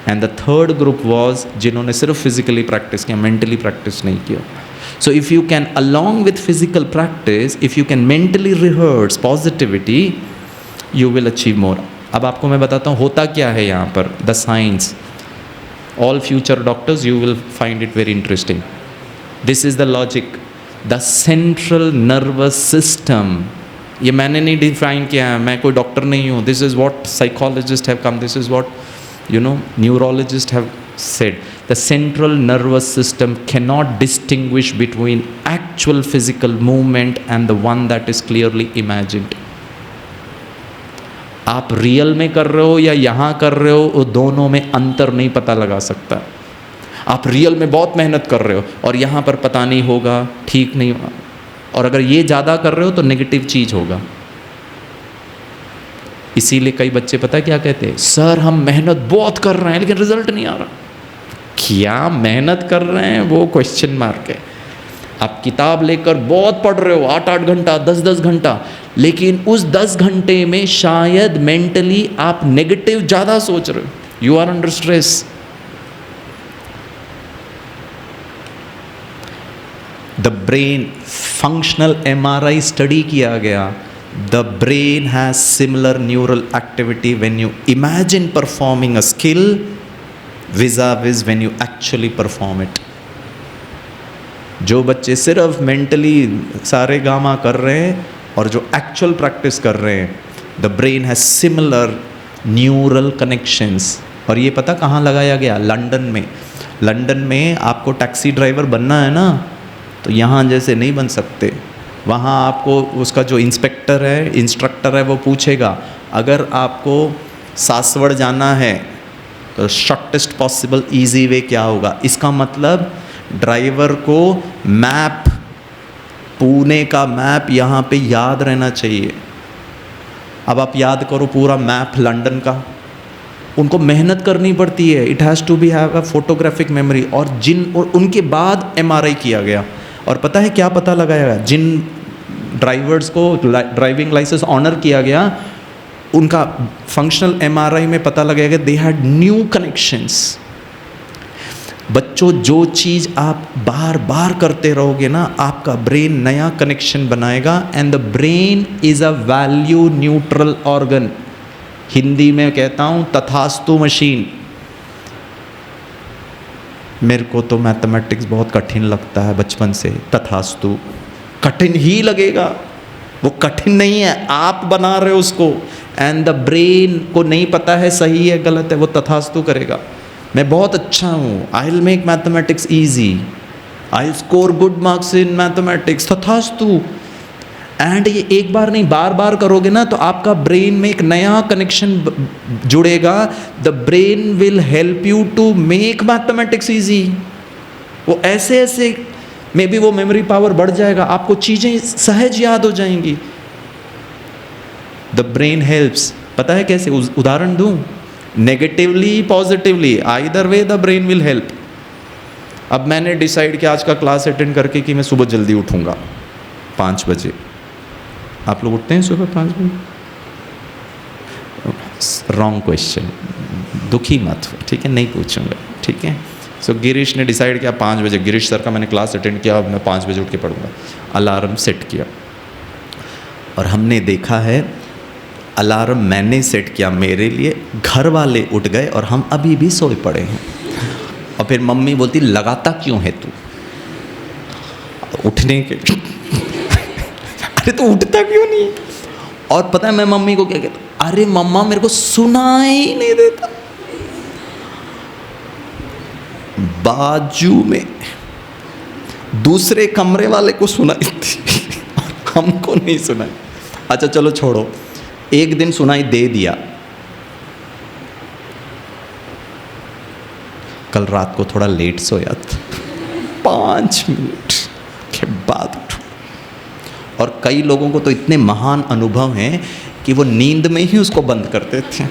and the 3rd group was जिन्होंने सिर्फ physically practice किया, mentally practice नहीं किया। So if you can, along with physical practice, if you can mentally rehearse positivity, you will achieve more। अब आपको मैं बताता हूँ होता क्या है यहाँ पर, the science। All future doctors, you will find it very interesting. This is the logic. The central nervous system. ये मैंने नहीं डिफाइन किया है, मैं कोई डॉक्टर नहीं हूँ। This is what psychologists have come. This is what, you know, neurologists have said. The central nervous system cannot distinguish between actual physical movement and the one that is clearly imagined. आप real में कर रहे हो या यहाँ कर रहे हो, वो दोनों में अंतर नहीं पता लगा सकता। आप रियल में बहुत मेहनत कर रहे हो और यहाँ पर पता नहीं होगा, ठीक नहीं होगा, और अगर ये ज़्यादा कर रहे हो तो नेगेटिव चीज़ होगा। इसीलिए कई बच्चे पता है क्या कहते हैं, सर हम मेहनत बहुत कर रहे हैं लेकिन रिजल्ट नहीं आ रहा। क्या मेहनत कर रहे हैं वो क्वेश्चन मार्क है। आप किताब लेकर बहुत पढ़ रहे हो 8-8 घंटा, 10-10 घंटा, लेकिन उस 10 घंटे में शायद मेंटली आप नेगेटिव ज़्यादा सोच रहे हो, you are under stress. The brain functional MRI study किया गया, the brain has similar neural activity when you imagine performing a skill vis-a-vis when you actually perform it। जो बच्चे सिर्फ मेंटली सारे गामा कर रहे हैं और जो एक्चुअल प्रैक्टिस कर रहे हैं, the brain has similar neural connections. और ये पता कहाँ लगाया गया? लंदन में। लंदन में आपको टैक्सी ड्राइवर बनना है ना, तो यहाँ जैसे नहीं बन सकते। वहाँ आपको उसका जो इंस्पेक्टर है, इंस्ट्रक्टर है, वो पूछेगा अगर आपको सासवड़ जाना है तो शॉर्टेस्ट पॉसिबल इजी वे क्या होगा? इसका मतलब ड्राइवर को मैप, पुणे का मैप यहाँ पे याद रहना चाहिए। अब आप याद करो पूरा मैप लंदन का, उनको मेहनत करनी पड़ती है। It has to be have a photographic memory. और उनके बाद एमआरआई किया गया, और पता है क्या पता लगाया गया? जिन ड्राइवर्स को ड्राइविंग लाइसेंस ऑनर किया गया, उनका फंक्शनल एमआरआई में पता लगाया गया दे हैड न्यू कनेक्शंस। बच्चों, जो चीज़ आप बार बार करते रहोगे ना, आपका ब्रेन नया कनेक्शन बनाएगा। And the brain is a value neutral organ. Hindi में कहता हूँ तथास्तु मशीन। मेरे को तो मैथमेटिक्स बहुत कठिन लगता है बचपन से। तथास्तु कठिन ही लगेगा, वो कठिन नहीं है, आप बना रहे हो उसको। एंड द ब्रेन को नहीं पता है सही है गलत है, वो तथास्तु करेगा। मैं बहुत अच्छा हूँ, I will make mathematics easy, I will score good marks in mathematics, तथास्तु। एंड ये एक बार नहीं, बार बार करोगे ना, तो आपका ब्रेन में एक नया कनेक्शन जुड़ेगा। The brain will help you to make mathematics easy. वो ऐसे ऐसे मे बी वो मेमोरी पावर बढ़ जाएगा, आपको चीज़ें सहज याद हो जाएंगी। The brain helps. पता है कैसे? उदाहरण दूँ? Negatively positively, either way the brain will help. अब मैंने डिसाइड किया आज का क्लास अटेंड करके कि मैं सुबह जल्दी उठूँगा 5 बजे। आप लोग उठते हैं सुबह 5 बजे? रॉन्ग क्वेश्चन, दुखी मत हो, ठीक है, नहीं पूछूंगा, ठीक है। सो गिरीश ने डिसाइड किया 5 बजे, गिरीश सर का मैंने क्लास अटेंड किया, अब मैं 5 बजे उठ के पढ़ूंगा। अलार्म सेट किया, और हमने देखा है अलार्म मैंने सेट किया मेरे लिए, घर वाले उठ गए और हम अभी भी सोए पड़े हैं। और फिर मम्मी बोलती लगाता क्यों है तू उठने के अरे तो उठता क्यों नहीं? और पता है मैं मम्मी को क्या कहता, अरे मम्मा मेरे को सुनाई नहीं देता। बाजू में दूसरे कमरे वाले को सुनाई थी हमको नहीं सुनाई। अच्छा चलो छोड़ो, एक दिन सुनाई दे दिया। कल रात को थोड़ा लेट सोया था, 5 मिनट के बाद उठो। और कई लोगों को तो इतने महान अनुभव हैं कि वो नींद में ही उसको बंद करते थे।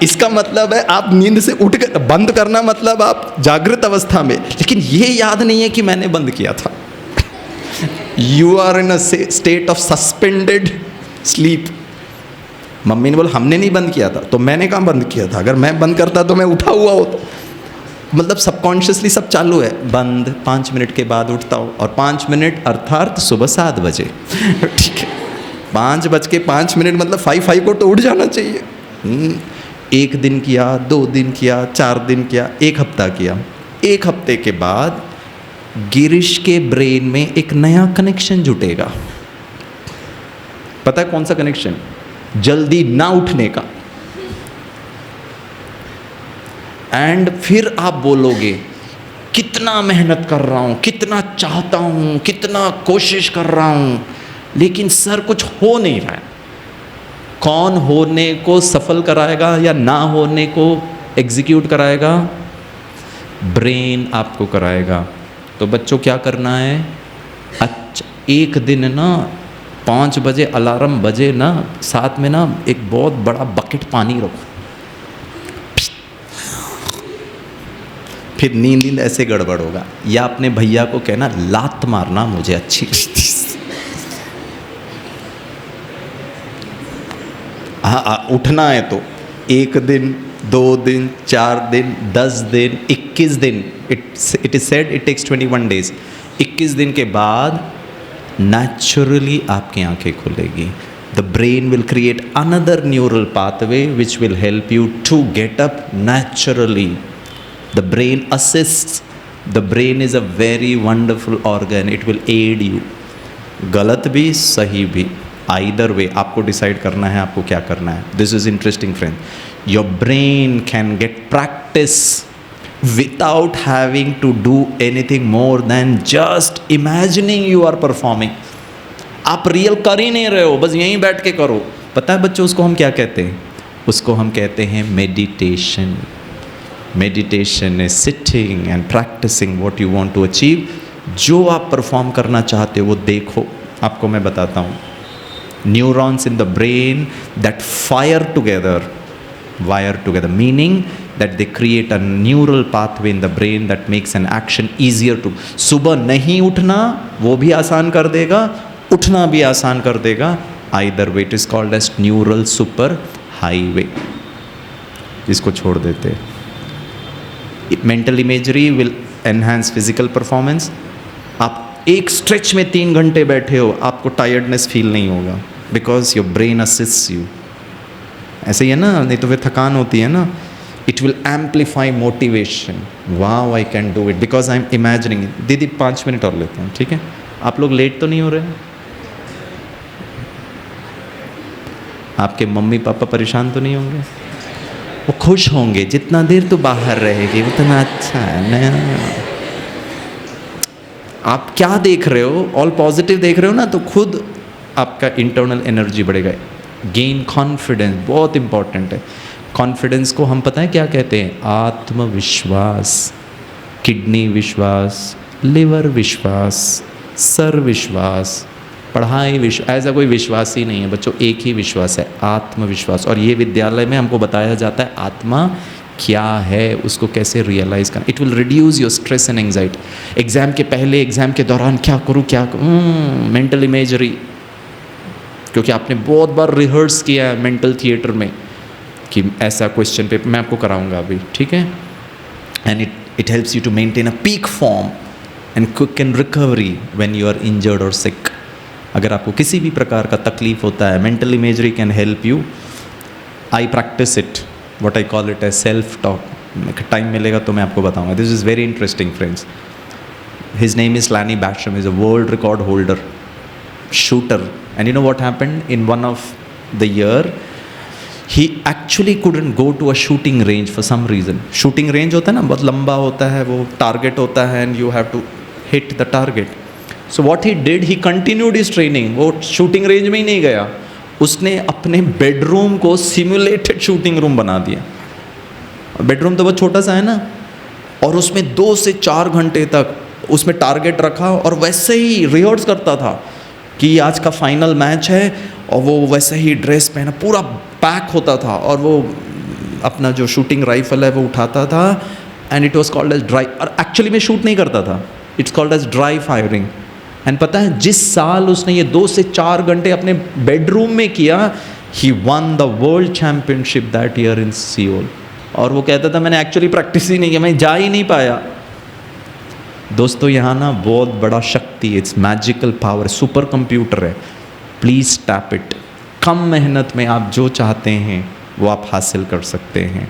इसका मतलब है आप नींद से उठ कर, बंद करना मतलब आप जागृत अवस्था में, लेकिन ये याद नहीं है कि मैंने बंद किया था। You are in a state of suspended sleep. Mummy ने बोला हमने नहीं बंद किया था, तो मैंने कहाँ बंद किया था? अगर मैं बंद करता तो मैं उठा हुआ होता। मतलब सबकॉन्शियसली सब चालू है, बंद, 5 मिनट के बाद उठता हूँ। और 5 मिनट अर्थात सुबह 7 बजे ठीक है, 5:05 मतलब 5 को तो उठ जाना चाहिए। 1 दिन किया, 2 दिन किया, 4 दिन किया, 1 हफ्ता किया। 1 हफ्ते के बाद गिरीश के ब्रेन में एक नया कनेक्शन जुटेगा। पता है कौन सा कनेक्शन? जल्दी ना उठने का। एंड फिर आप बोलोगे कितना मेहनत कर रहा हूँ, कितना चाहता हूँ, कितना कोशिश कर रहा हूँ, लेकिन सर कुछ हो नहीं रहा है। कौन होने को सफल कराएगा या ना होने को एग्जीक्यूट कराएगा? ब्रेन आपको कराएगा। तो बच्चों क्या करना है? अच्छा, एक दिन ना 5 बजे अलार्म बजे ना, साथ में ना एक बहुत बड़ा बकेट पानी रखो। फिर नींद ऐसे गड़बड़ होगा। या अपने भैया को कहना लात मारना मुझे अच्छी लगती। हाँ, उठना है तो 1 दिन, 2 दिन, 4 दिन, 10 दिन, 21 दिन। It is said it takes 21 days. 21 दिन के बाद नेचुरली आपकी आंखें खुलेगी। The brain will create another neural pathway which will help you to get up naturally. The brain assists. The brain is a very wonderful organ. It will aid you. गलत भी सही भी, either way आपको decide करना है आपको क्या करना है। This is interesting friend. Your brain can get practice without having to do anything more than just imagining you are performing. आप रियल कर ही नहीं रहे हो, बस यहीं बैठ के करो। पता है बच्चों उसको हम क्या कहते हैं? उसको हम कहते हैं meditation. Meditation is sitting and practising what you want to achieve. जो आप परफॉर्म करना चाहते हो वो देखो। आपको मैं बताता हूँ, neurons in the brain that fire together, wire together, meaning that they create a neural pathway in the brain that makes an action easier to। सुबह नहीं उठना वो भी आसान कर देगा, उठना भी आसान कर देगा। either way it is called as neural super highway। इसको छोड़ देते। mental imagery will enhance physical performance। आप एक स्ट्रेच में 3 घंटे बैठे हो, आपको टायर्डनेस फील नहीं होगा, because your brain assists you. ऐसे ही है ना, नहीं तो फिर थकान होती है ना। It will amplify motivation. Wow I can do it because I am imagining. दीदी 5 मिनट और लेते हैं, ठीक है? आप लोग लेट तो नहीं हो रहे? आपके मम्मी पापा परेशान तो नहीं होंगे? वो खुश होंगे, जितना देर तो बाहर रहेगी उतना अच्छा है ना। आप क्या देख रहे हो? ऑल पॉजिटिव देख रहे हो ना, तो खुद आपका इंटरनल एनर्जी बढ़ेगा। गेन कॉन्फिडेंस बहुत इंपॉर्टेंट है। कॉन्फिडेंस को हम पता है क्या कहते हैं? आत्मविश्वास। किडनी विश्वास, लिवर विश्वास, सर विश्वास, पढ़ाई विश्वास, ऐसा कोई विश्वास ही नहीं है बच्चों, एक ही विश्वास है, आत्मविश्वास। और ये विद्यालय में हमको बताया जाता है आत्मा क्या है, उसको कैसे रियलाइज़ करना। It will reduce your stress and anxiety. Exam के पहले, एग्ज़ाम के दौरान क्या करूँ क्या करूँ, मेंटल इमेजरी, क्योंकि आपने बहुत बार रिहर्स किया है मेंटल थिएटर में कि ऐसा क्वेश्चन पेपर मैं आपको कराऊंगा अभी, ठीक है? And it helps you to maintain a peak form and quick and recovery when you are injured और सिक। अगर आपको किसी भी प्रकार का तकलीफ होता है, mental imagery can help you. I practice it, what I call it as self talk. Time मिलेगा तो मैं आपको बताऊंगा। This is very interesting friends. His name is Lanny Basham, is a world record holder shooter. And you know what happened in one of the year? He actually couldn't go to a shooting range for some reason. Shooting range होता है ना, बहुत लंबा होता है, वो target होता है and you have to hit the target. So what he did, he continued his training. वो shooting range में ही नहीं गया, उसने अपने bedroom को simulated shooting room बना दिया। bedroom तो बहुत छोटा सा है ना, और उसमें 2 से 4 घंटे तक उसमें टारगेट रखा और वैसे ही रिहर्स करता था कि आज का फाइनल मैच है, और वो वैसे ही ड्रेस पहना, पूरा पैक होता था, और वो अपना जो शूटिंग राइफल है वो उठाता था। And it was called as dry, और एक्चुअली में शूट नहीं करता था, it's called as dry firing. And पता है जिस साल उसने ये 2 से 4 घंटे अपने बेडरूम में किया, he won the world championship that year in Seoul. और वो कहता था मैंने एक्चुअली प्रैक्टिस ही नहीं किया, मैं जा ही नहीं पाया। दोस्तों यहाँ ना बहुत बड़ा शक्ति, it's magical power, super computer है। Please tap it. कम मेहनत में आप जो चाहते हैं वो आप हासिल कर सकते हैं।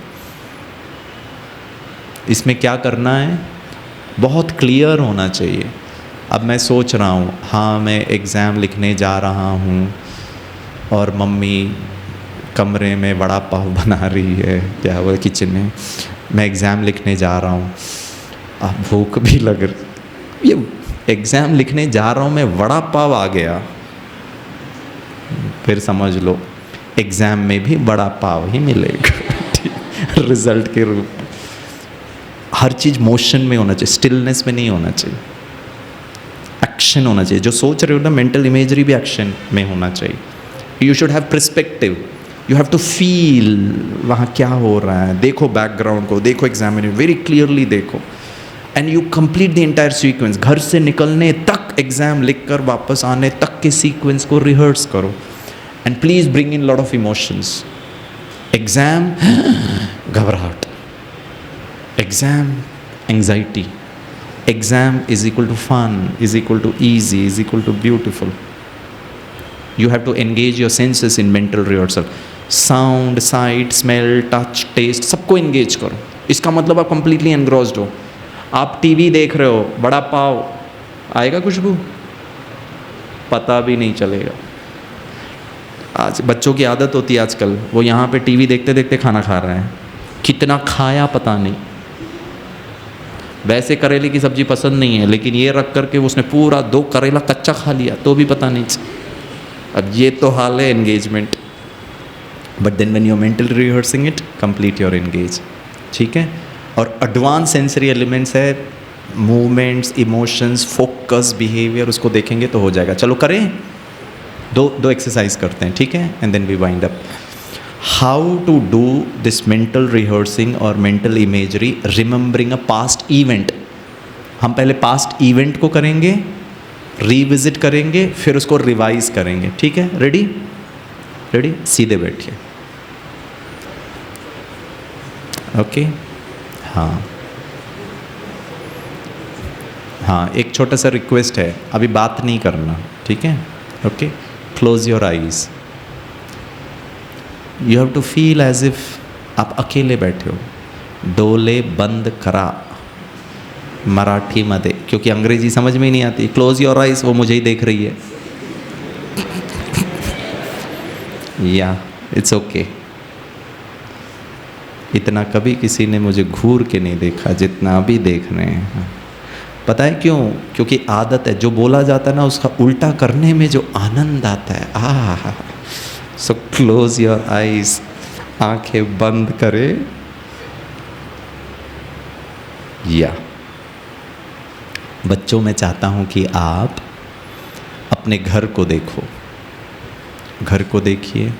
इसमें क्या करना है, बहुत क्लियर होना चाहिए। अब मैं सोच रहा हूँ, हाँ मैं एग्ज़ाम लिखने जा रहा हूँ और मम्मी कमरे में वड़ा पाव बना रही है, क्या हुआ किचन में, मैं एग्ज़ाम लिखने जा रहा हूँ, अब भूख भी लग रही, ये एग्ज़ाम लिखने जा रहा हूँ मैं, वड़ा पाव आ गया, फिर समझ लो एग्ज़ाम में भी वड़ा पाव ही मिलेगा रिजल्ट के रूप। हर चीज़ मोशन में होना चाहिए, स्टिलनेस में नहीं होना चाहिए, एक्शन होना चाहिए। जो सोच रहे हो ना, मेंटल इमेजरी भी एक्शन में होना चाहिए। You should have perspective, you have to feel वहाँ क्या हो रहा है, देखो बैकग्राउंड को, देखो एग्जामिनेशन वेरी क्लियरली देखो, and you complete the entire sequence. घर से निकलने तक, एग्ज़ाम लिख कर वापस आने तक के सीक्वेंस को रिहर्स करो। And please bring in lot of emotions. Exam घबराहट, exam anxiety, exam is equal to fun, is equal to easy, is equal to beautiful. You have to engage your senses in mental rehearsal. Sound, sight, smell, touch, taste, सबको engage करो। इसका मतलब आप completely engrossed हो। आप TV देख रहे हो, बड़ा पाव आएगा खुशबू, पता भी नहीं चलेगा। आज बच्चों की आदत होती है आजकल, वो यहाँ पे टीवी देखते देखते खाना खा रहे हैं, कितना खाया पता नहीं। वैसे करेले की सब्जी पसंद नहीं है, लेकिन ये रख करके उसने पूरा 2 करेला कच्चा खा लिया तो भी पता नहीं। ये तो हाल है engagement, but then when you are mentally rehearsing it, complete your engage, ठीक है। और एडवांस सेंसरी एलिमेंट्स है, मूवमेंट्स, इमोशंस, फोकस, बिहेवियर, उसको देखेंगे तो हो जाएगा। चलो करें, दो एक्सरसाइज करते हैं, ठीक है, and then we wind up. How to do this mental rehearsing और mental imagery remembering a past event. हम पहले पास्ट इवेंट को करेंगे, रिविजिट करेंगे, फिर उसको रिवाइज करेंगे, ठीक है। रेडी? रेडी? सीधे बैठिए, ओके। हाँ हाँ, एक छोटा सा रिक्वेस्ट है, अभी बात नहीं करना, ठीक है, okay. Close your eyes, you have to feel as if आप अकेले बैठे हो। डोले बंद करा मराठी मध्ये, क्योंकि अंग्रेजी समझ में ही नहीं आती। क्लोज योर आईज, वो मुझे ही देख रही है। या इट्स ओके। इतना कभी किसी ने मुझे घूर के नहीं देखा जितना अभी देख रहे हैं। पता है क्यों? क्योंकि आदत है, जो बोला जाता है ना उसका उल्टा करने में जो आनंद आता है। आह, सो क्लोज योर आईज, आंखें बंद करें। या बच्चों, मैं चाहता हूं कि आप अपने घर को देखो, घर को देखिए।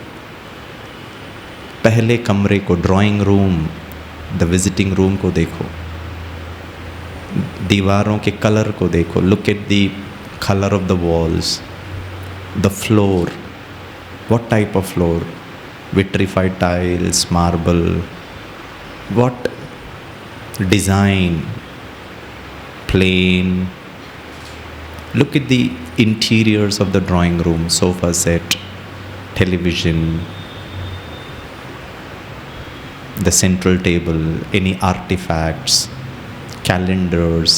पहले कमरे को, drawing room, the visiting room को देखो। दीवारों के कलर को देखो, look at the colour of the walls, the floor, what type of floor, vitrified tiles, marble, what design, plain. Look at the interiors of the drawing room, sofa set, television, the central table, any artifacts, calendars,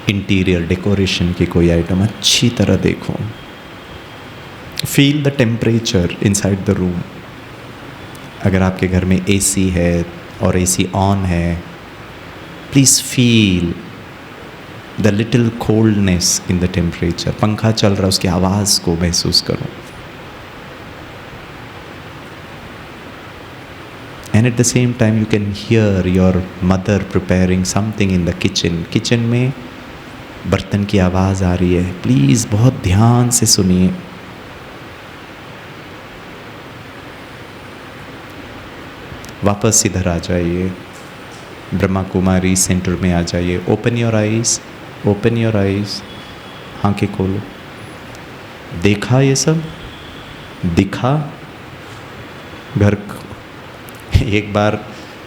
interior decoration की कोई item अच्छी तरह देखो। Feel the temperature inside the room. अगर आपके घर में AC है और AC ऑन है, please feel the little coldness in the temperature. पंखा चल रहा है, उसकी आवाज़ को महसूस करो। And at the same time you can hear your mother preparing something in the kitchen. Kitchen में बर्तन की आवाज़ आ रही है, प्लीज़ बहुत ध्यान से सुनिए। वापस इधर आ जाइए, ब्रह्मा कुमारी सेंटर में आ जाइए। Open your eyes, open your eyes, आँखें खोलो। देखा ये सब? दिखा घर? एक बार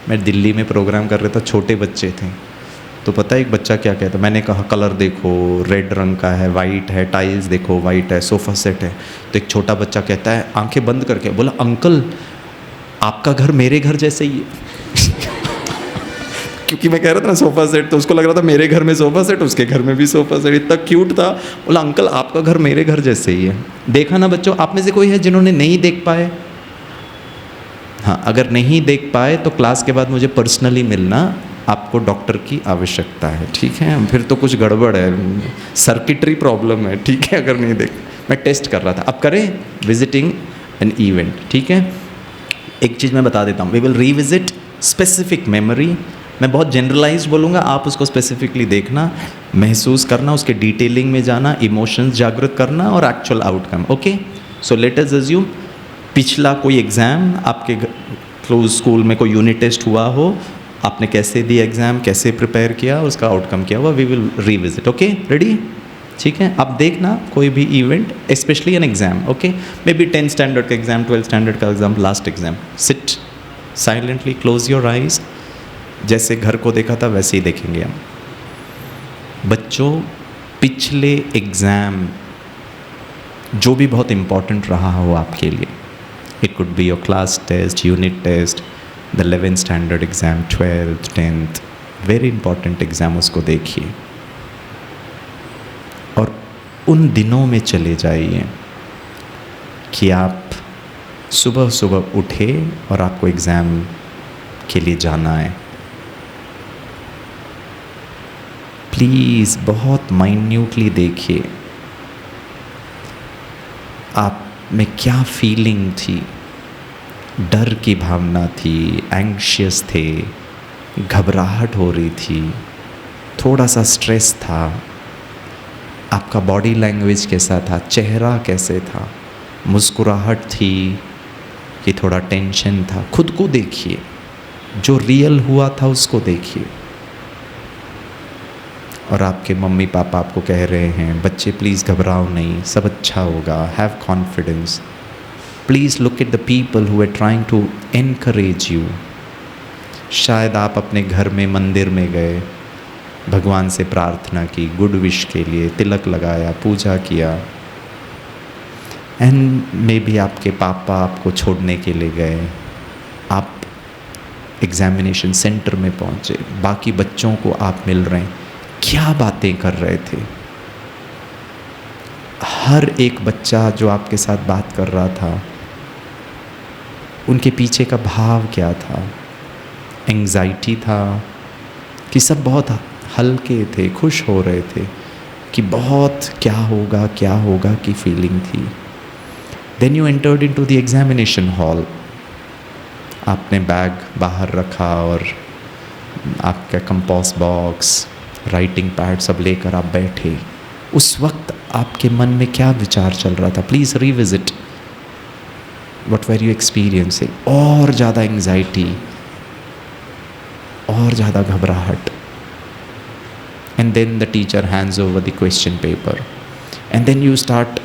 मैं दिल्ली में प्रोग्राम कर रहा था, छोटे बच्चे थे, तो पता है एक बच्चा क्या कहता, मैंने कहा कलर देखो, रेड रंग का है, वाइट है, टाइल्स देखो वाइट है, सोफ़ा सेट है। तो एक छोटा बच्चा कहता है आंखें बंद करके, बोला अंकल आपका घर मेरे घर जैसे ही है। क्योंकि मैं कह रहा था ना सोफ़ा सेट, तो उसको लग रहा था मेरे घर में सोफ़ा सेट, उसके घर में भी सोफ़ा सेट। इतना क्यूट था। बोला अंकल आपका घर मेरे घर जैसे ही है। देखा ना बच्चों? आप में से कोई है जिन्होंने नहीं देख पाए? हाँ, अगर नहीं देख पाए तो क्लास के बाद मुझे पर्सनली मिलना, आपको डॉक्टर की आवश्यकता है, ठीक है? फिर तो कुछ गड़बड़ है, सर्किटरी प्रॉब्लम है, ठीक है? अगर नहीं देख, मैं टेस्ट कर रहा था। अब करें विजिटिंग एन इवेंट, ठीक है? एक चीज़ मैं बता देता हूँ, we will revisit specific memory. मैं बहुत जनरलाइज बोलूँगा, आप उसको स्पेसिफिकली देखना, महसूस करना, उसके डिटेलिंग में जाना, इमोशंस जागृत करना और एक्चुअल आउटकम। ओके, सो लेट अस अज्यूम पिछला कोई एग्ज़ाम आपके क्लोज स्कूल में कोई यूनिट टेस्ट हुआ हो, आपने कैसे दिया एग्ज़ाम, कैसे प्रिपेयर किया, उसका आउटकम क्या हुआ, we will revisit. Okay, ready? ठीक है, अब देखना कोई भी event, specially an exam, okay, maybe 10th standard का एग्ज़ाम, 12th स्टैंडर्ड का exam, last exam. Sit silently, close your eyes. जैसे घर को देखा था वैसे ही देखेंगे हम। बच्चों, पिछले एग्ज़ाम जो भी बहुत इम्पॉर्टेंट रहा हो आपके लिए, it could be your class test, unit test, the 11th standard exam, 12th, 10th, very important exam, उसको देखिए और उन दिनों में चले जाइए कि आप सुबह सुबह उठे और आपको एग्ज़ाम के लिए जाना है। प्लीज़ बहुत माइन्यूटली देखिए आप में क्या फीलिंग थी? डर की भावना थी, एंग्शियस थे, घबराहट हो रही थी, थोड़ा सा स्ट्रेस था, आपका बॉडी लैंग्वेज कैसा था, चेहरा कैसे था, मुस्कुराहट थी कि थोड़ा टेंशन था? खुद को देखिए, जो रियल हुआ था उसको देखिए। और आपके मम्मी पापा आपको कह रहे हैं, बच्चे प्लीज़ घबराओ नहीं, सब अच्छा होगा, have confidence. Please look at the people who are trying to encourage you. शायद आप अपने घर में मंदिर में गए, भगवान से प्रार्थना की, गुड विश के लिए तिलक लगाया, पूजा किया, एंड मे बी आपके पापा आपको छोड़ने के लिए गए, आप एग्ज़ामिनेशन सेंटर में पहुँचे, बाकी बच्चों को आप मिल रहे हैं, क्या बातें कर रहे थे? हर एक बच्चा जो आपके साथ बात कर रहा था, उनके पीछे का भाव क्या था? एंग्जाइटी था कि सब बहुत हल्के थे, खुश हो रहे थे कि बहुत क्या होगा की फीलिंग थी। Then you entered into the examination hall. आपने बैग बाहर रखा और आपका कंपास बॉक्स, राइटिंग पैड सब लेकर आप बैठे। उस वक्त आपके मन में क्या विचार चल रहा था? Please revisit what were you experiencing. और ज़्यादा एंग्जाइटी, और ज़्यादा घबराहट। And then the teacher hands over the question paper and then you start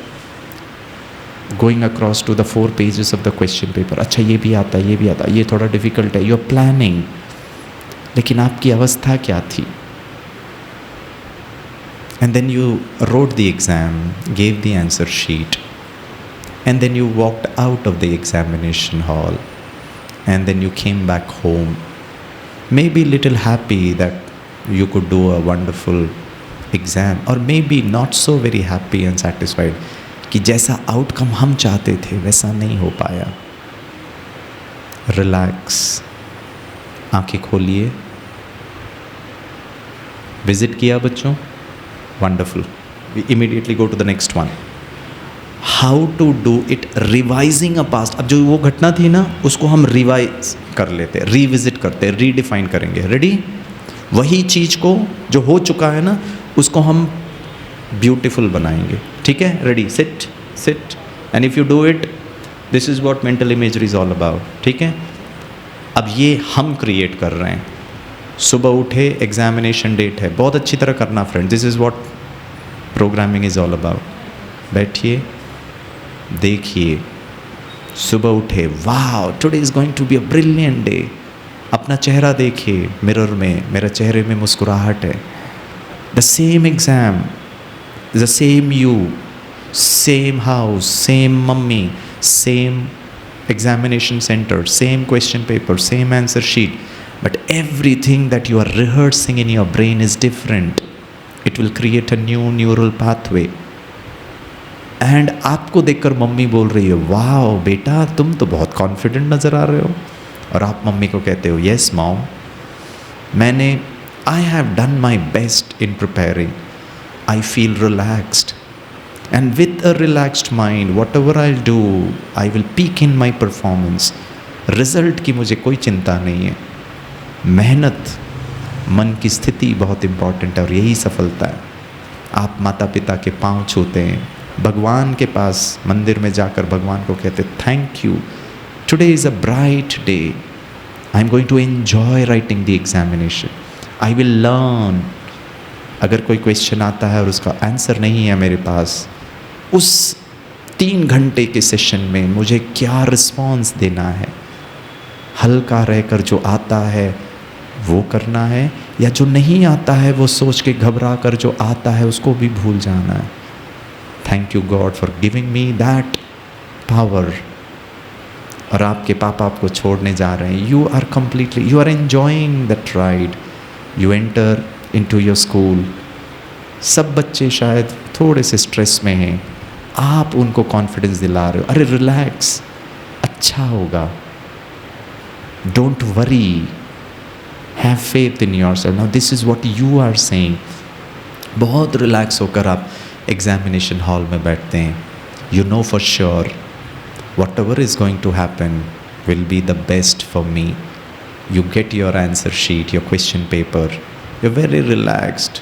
going across to the 4 pages of the question paper. अच्छा ये भी आता है, ये भी आता है, ये थोड़ा डिफ़िकल्ट है, यू आर प्लानिंग। लेकिन आपकी अवस्था क्या थी? And then you wrote the exam, gave the answer sheet, and then you walked out of the examination hall, and then you came back home, maybe little happy that you could do a wonderful exam, or maybe not so very happy and satisfied कि जैसा outcome हम चाहते थे वैसा नहीं हो पाया। Relax, आंखें खोलिए। विजिट किया बच्चों? Wonderful. We immediately go to the next one. How to do it revising a past. अब जो वो घटना थी ना, उसको हम रिवाइज कर लेते, रिविजिट करते, रीडिफाइन करेंगे। रेडी? वही चीज़ को जो हो चुका है ना, उसको हम ब्यूटीफुल बनाएंगे। ठीक है? Ready? Sit sit and if you do it, this is what mental imagery is all about. ठीक है? अब ये हम क्रिएट कर रहे हैं। सुबह उठे, एग्जामिनेशन डेट है, बहुत अच्छी तरह करना friend. This is what programming is all about. बैठिए, देखिए, सुबह उठे, वाह today is going to be a brilliant day. अपना चेहरा देखिए मिरर में, मेरा चेहरे में मुस्कुराहट है। The same exam, the same you, same house, same mummy, same examination centre, same question paper, same answer sheet, but everything that you are rehearsing in your brain is different. It will create a new neural pathway. And आपको देखकर mummy बोल रही है, वाह बेटा तुम तो बहुत कॉन्फिडेंट नज़र आ रहे हो। और आप मम्मी को कहते हो, yes mom, I have done my best in preparing. I feel relaxed. And with a relaxed mind, whatever I'll do, I will peak in my performance. Result की मुझे कोई चिंता नहीं है। मेहनत, मन की स्थिति बहुत इम्पॉर्टेंट है और यही सफलता है। आप माता पिता के पांव छूते हैं, भगवान के पास मंदिर में जाकर भगवान को कहते, thank you, today is a bright day, I am going to enjoy writing the examination, I will learn. अगर कोई क्वेश्चन आता है और उसका आंसर नहीं है मेरे पास, उस 3 घंटे के सेशन में मुझे क्या रिस्पॉन्स देना है? हल्का रहकर जो आता है वो करना है, या जो नहीं आता है वो सोच के घबरा कर जो आता है उसको भी भूल जाना है। Thank you God for giving me that power. और आपके पापा आपको छोड़ने जा रहे हैं। You are completely, you are enjoying that ride. You enter into your school. सब बच्चे शायद थोड़े से स्ट्रेस में हैं, आप उनको कॉन्फिडेंस दिला रहे हो, अरे रिलैक्स, अच्छा होगा, don't worry, have faith in yourself. Now this is what you are saying. बहुत रिलैक्स होकर आप एग्जामिनेशन हॉल में बैठते हैं। You know for sure whatever is going to happen will be the best for me. You get your answer sheet, your question paper, you're very relaxed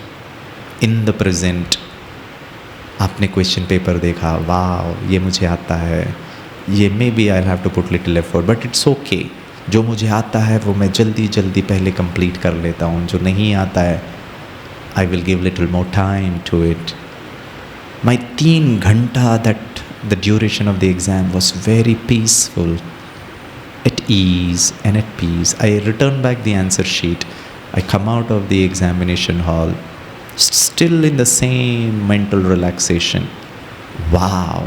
in the present. आपने question paper देखा, वाह ये मुझे आता है, ये maybe I have to put little effort but it's okay. जो मुझे आता है वो मैं जल्दी जल्दी पहले कंप्लीट कर लेता हूँ. जो नहीं आता है I will give little more time to it. My 3 घंटा that the duration of the exam was very peaceful, at ease and at peace. I return back the answer sheet. I come out of the examination hall still in the same mental relaxation. Wow,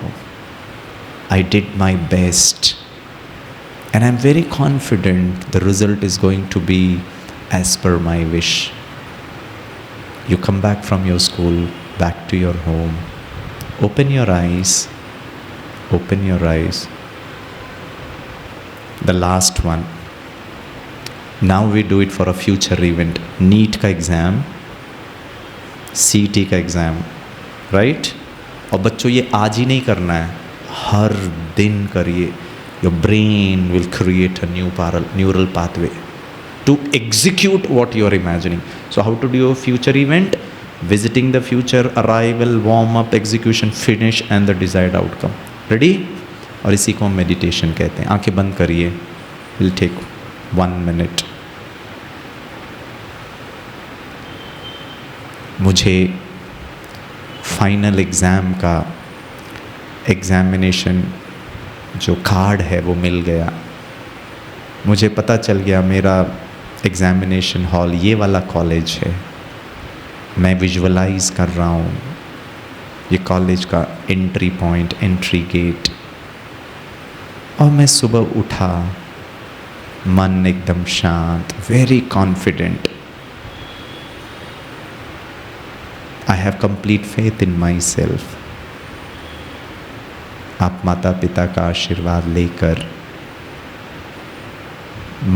I did my best. And I'm very confident the result is going to be as per my wish. You come back from your school, back to your home. Open your eyes. Open your eyes. The last one. Now we do it for a future event. NEET का exam, CET का exam, right? और बच्चों ये आज ही नहीं करना है, हर दिन करिए. Your brain will create a neural pathway to execute what you are imagining. So how to do a future event? Visiting the future, arrival, warm up, execution, finish and the desired outcome. Ready? और इसी को हम meditation कहते हैं. आंखें बंद करिए. Will take 1 minute. मुझे फाइनल एग्ज़ाम का एग्ज़ामिनेशन जो कार्ड है वो मिल गया. मुझे पता चल गया मेरा एग्ज़ामिनेशन हॉल ये वाला कॉलेज है. मैं विजुअलाइज़ कर रहा हूँ ये कॉलेज का एंट्री पॉइंट, एंट्री गेट. और मैं सुबह उठा, मन एकदम शांत, very confident. I have complete faith in my self. आप माता पिता का आशीर्वाद लेकर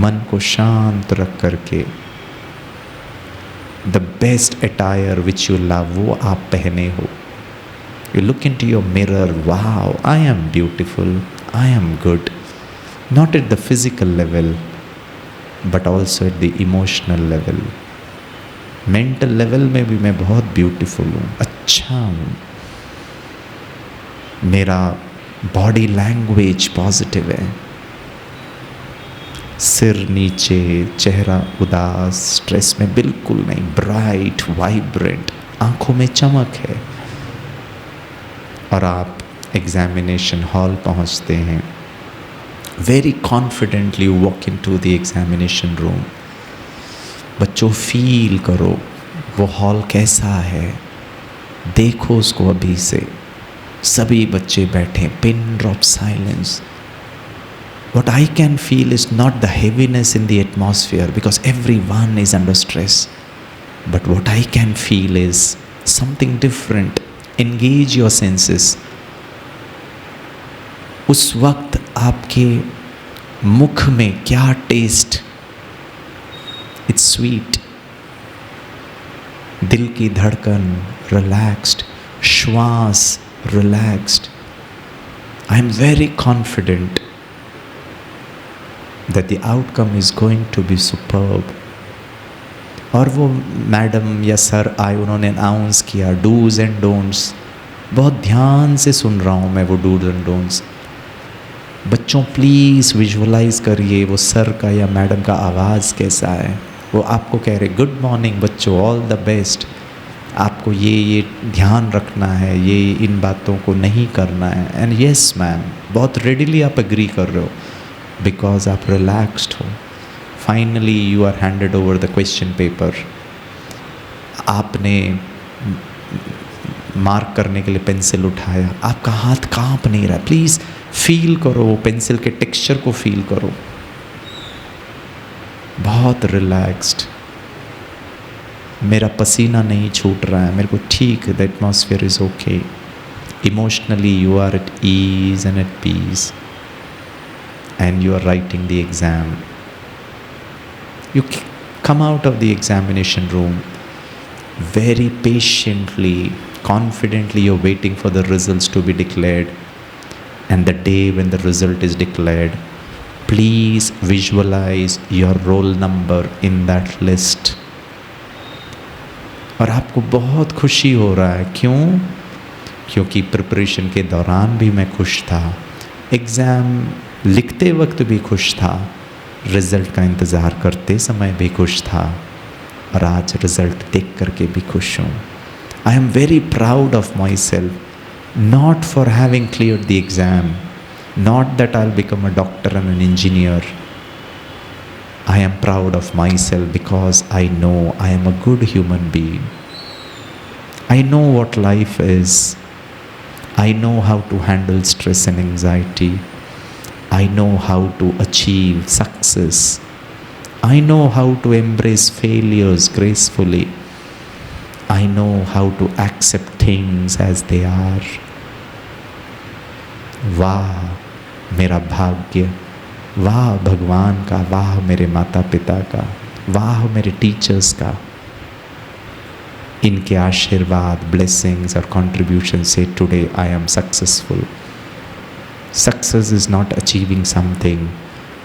मन को शांत रख करके the best attire which you love वो आप पहने हो. You look into your mirror, wow, I am beautiful, I am good. Not at the physical level, but also at the emotional level. Mental level में भी मैं बहुत beautiful हूँ, अच्छा हूँ. मेरा body language positive है. सिर नीचे, चेहरा उदास, स्ट्रेस में बिल्कुल नहीं, ब्राइट, वाइब्रेंट, आँखों में चमक है. और आप एग्ज़ामिनेशन हॉल पहुंचते हैं. Very confidently walk in to the examination room. बच्चों फील करो वो हॉल कैसा है, देखो उसको अभी से. सभी बच्चे बैठे, pin drop silence. What I can feel is not the heaviness in the atmosphere because everyone is under stress. But what I can feel is something different. Engage your senses. उस वक्त आपके मुख में क्या टेस्ट? It's sweet. दिल की धड़कन relaxed, श्वास relaxed. I am very confident that the outcome is going to be superb. और वो मैडम या सर आए, उन्होंने अनाउंस किया डूज़ एंड डोंट्स. बहुत ध्यान से सुन रहा हूँ मैं वो डूज़ एंड डोंट्स. बच्चों प्लीज़ विजुअलाइज़ करिए वो सर का या मैडम का आवाज़ कैसा है. वो आपको कह रहे गुड मॉर्निंग बच्चों, ऑल द बेस्ट. आपको ये ध्यान रखना है, ये इन बातों को नहीं करना है. एंड यस मैम, बहुत रेडिली आप एग्री कर रहे हो बिकॉज आप रिलैक्स्ड हो. Finally you are handed over the question paper. आपने मार्क करने के लिए पेंसिल उठाया, आपका हाथ कांप नहीं रहा. प्लीज़ फील करो वो पेंसिल के टेक्सचर को फील करो. बहुत रिलैक्स्ड. मेरा पसीना नहीं छूट रहा है, मेरे को ठीक, the atmosphere is okay. Emotionally you are at ease and at peace and you are writing the exam. You come out of the examination room very patiently, confidently you're waiting for the results to be declared. and the day when the result is declared, please visualize your roll number in that list. और आपको बहुत खुशी हो रहा है, क्यों? क्योंकि preparation के दौरान भी मैं खुश था, एग्ज़ाम लिखते वक्त भी खुश था, रिज़ल्ट का इंतज़ार करते समय भी खुश था, और आज रिज़ल्ट देख करके भी खुश हूँ. I am very proud of my self, not for having cleared the exam, not that I'll become a doctor and an engineer. I am proud of myself because I know I am a good human being. I know what life is. I know how to handle stress and anxiety. I know how to achieve success. I know how to embrace failures gracefully. I know how to accept things as they are. वाह मेरा भाग्य, वाह भगवान का, वाह मेरे माता पिता का, वाह मेरे टीचर्स का. इनके आशीर्वाद, ब्लेसिंग्स और कंट्रीब्यूशन से today I am successful. Success is not achieving something,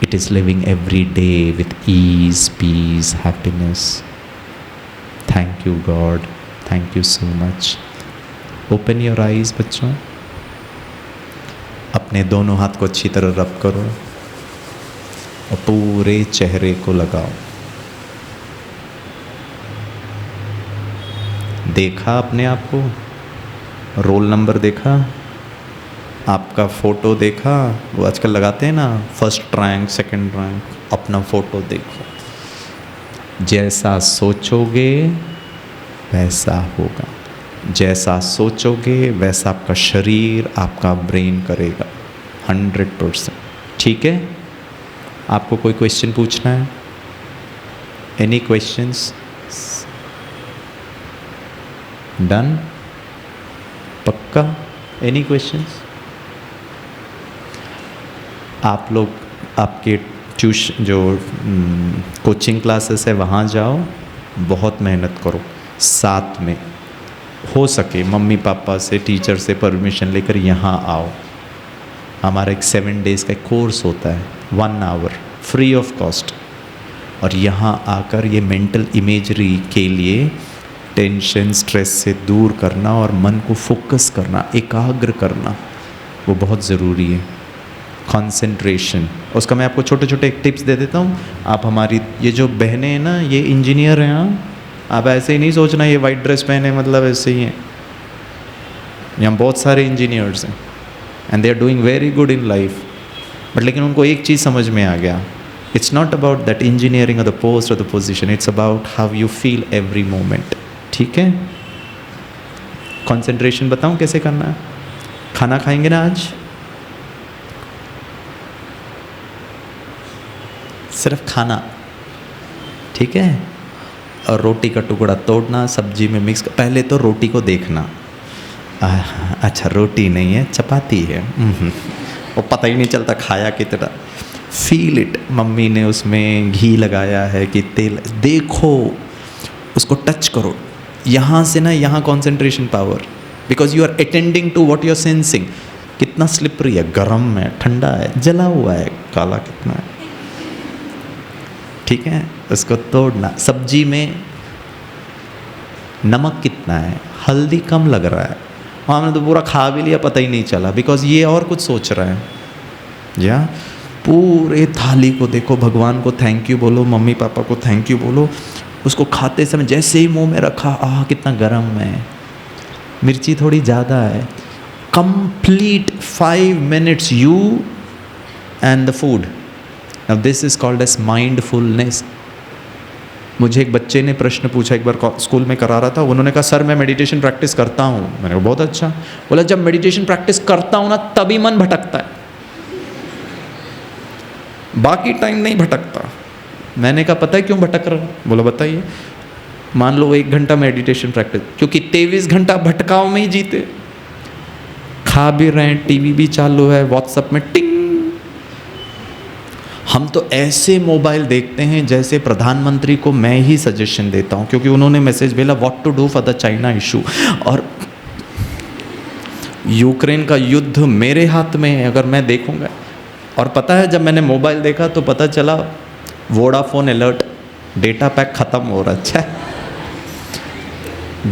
it is living every day with ease, peace, happiness. Thank you God, thank you so much. Open your eyes बच्चों. अपने दोनों हाथ को अच्छी तरह रब करो और पूरे चेहरे को लगाओ. देखा अपने आप को, रोल नंबर देखा, आपका फ़ोटो देखा. वो आजकल लगाते हैं ना, फर्स्ट रैंक, सेकंड रैंक. अपना फ़ोटो देखो. जैसा सोचोगे वैसा होगा, जैसा सोचोगे वैसा आपका शरीर, आपका ब्रेन करेगा. 100%. ठीक है. आपको कोई क्वेश्चन पूछना है? Any questions? डन? पक्का? Any questions? आप लोग आपके ट्यूशन जो कोचिंग क्लासेस है वहाँ जाओ, बहुत मेहनत करो. साथ में हो सके मम्मी पापा से, टीचर से परमिशन लेकर यहाँ आओ. हमारा एक 7 days का कोर्स होता है, 1 hour फ्री ऑफ कॉस्ट. और यहाँ आकर ये मेंटल इमेजरी के लिए टेंशन, स्ट्रेस से दूर करना और मन को फोकस करना, एकाग्र करना, वो बहुत ज़रूरी है. कंसंट्रेशन, उसका मैं आपको छोटे छोटे टिप्स दे देता हूँ. आप हमारी ये जो बहनें हैं ना, ये इंजीनियर हैं. हाँ, आप ऐसे ही नहीं सोचना ये वाइट ड्रेस पहने मतलब ऐसे ही हैं. यहाँ बहुत सारे इंजीनियर्स हैं and they are doing very good in life. But लेकिन उनको एक चीज़ समझ में आ गया, it's not about that engineering और द पोस्ट और the position, it's about how you feel every moment. ठीक है. कंसंट्रेशन बताऊँ कैसे करना है? खाना खाएंगे ना आज, सिर्फ खाना. ठीक है. और रोटी का टुकड़ा तोड़ना, सब्जी में मिक्स कर. पहले तो रोटी को देखना, अच्छा रोटी नहीं है, चपाती है. वो पता ही नहीं चलता खाया कितना. Feel it. मम्मी ने उसमें घी लगाया है कि तेल, देखो उसको टच करो. यहाँ से ना यहाँ concentration power, because you are attending to what you are sensing. कितना स्लिपरी है, गर्म है, ठंडा है, जला हुआ है, काला कितना है. ठीक है. उसको तोड़ना. सब्जी में नमक कितना है, हल्दी कम लग रहा है, हमने तो पूरा खा भी लिया, पता ही नहीं चला, बिकॉज ये और कुछ सोच रहा है. या पूरे थाली को देखो, भगवान को थैंक यू बोलो, मम्मी पापा को थैंक यू बोलो. उसको खाते समय जैसे ही मुंह में रखा, कितना गर्म है, मिर्ची थोड़ी ज़्यादा है. Complete 5 minutes you and the food. Now this is called as mindfulness. मुझे एक बच्चे ने प्रश्न पूछा, एक बार स्कूल में करा रहा था. उन्होंने कहा सर मैं मेडिटेशन प्रैक्टिस करता हूँ. मैंने कहा बहुत अच्छा. बोला जब मेडिटेशन प्रैक्टिस करता हूँ ना तभी मन भटकता है, बाकी टाइम नहीं भटकता. मैंने कहा पता है क्यों भटक रहा? बोला बताइए. मान लो 1 घंटा मेडिटेशन प्रैक्टिस, क्योंकि 23 घंटा भटकाव में ही जीते. खा भी रहे हैं, टीवी भी चालू है, व्हाट्सएप में टिंग. हम तो ऐसे मोबाइल देखते हैं जैसे प्रधानमंत्री को मैं ही सजेशन देता हूं, क्योंकि उन्होंने मैसेज भेजा what to do for the China issue. और यूक्रेन का युद्ध मेरे हाथ में है अगर मैं देखूंगा। और पता है जब मैंने मोबाइल देखा तो पता चला वोडाफोन अलर्ट, डेटा पैक ख़त्म हो रहा। अच्छा,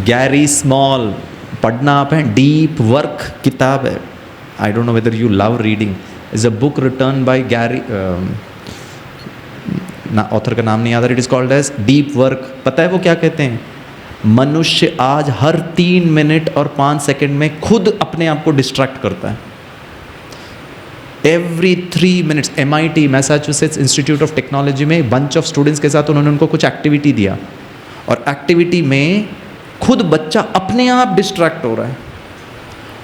गैरी स्मॉल पढ़ना आप है, डीप वर्क किताब है। I don't know whether you love reading, is a book written by Gary, ना ऑथर का नाम नहीं याद, it is called as deep work. पता है वो क्या कहते हैं? मनुष्य आज हर 3 मिनट और 5 सेकंड में खुद अपने आप को डिस्ट्रैक्ट करता है। Every 3 minutes. MIT Massachusetts institute of technology में बंच ऑफ स्टूडेंट्स के साथ उन्होंने उनको कुछ एक्टिविटी दिया और एक्टिविटी में खुद बच्चा अपने आप डिस्ट्रैक्ट हो रहा है।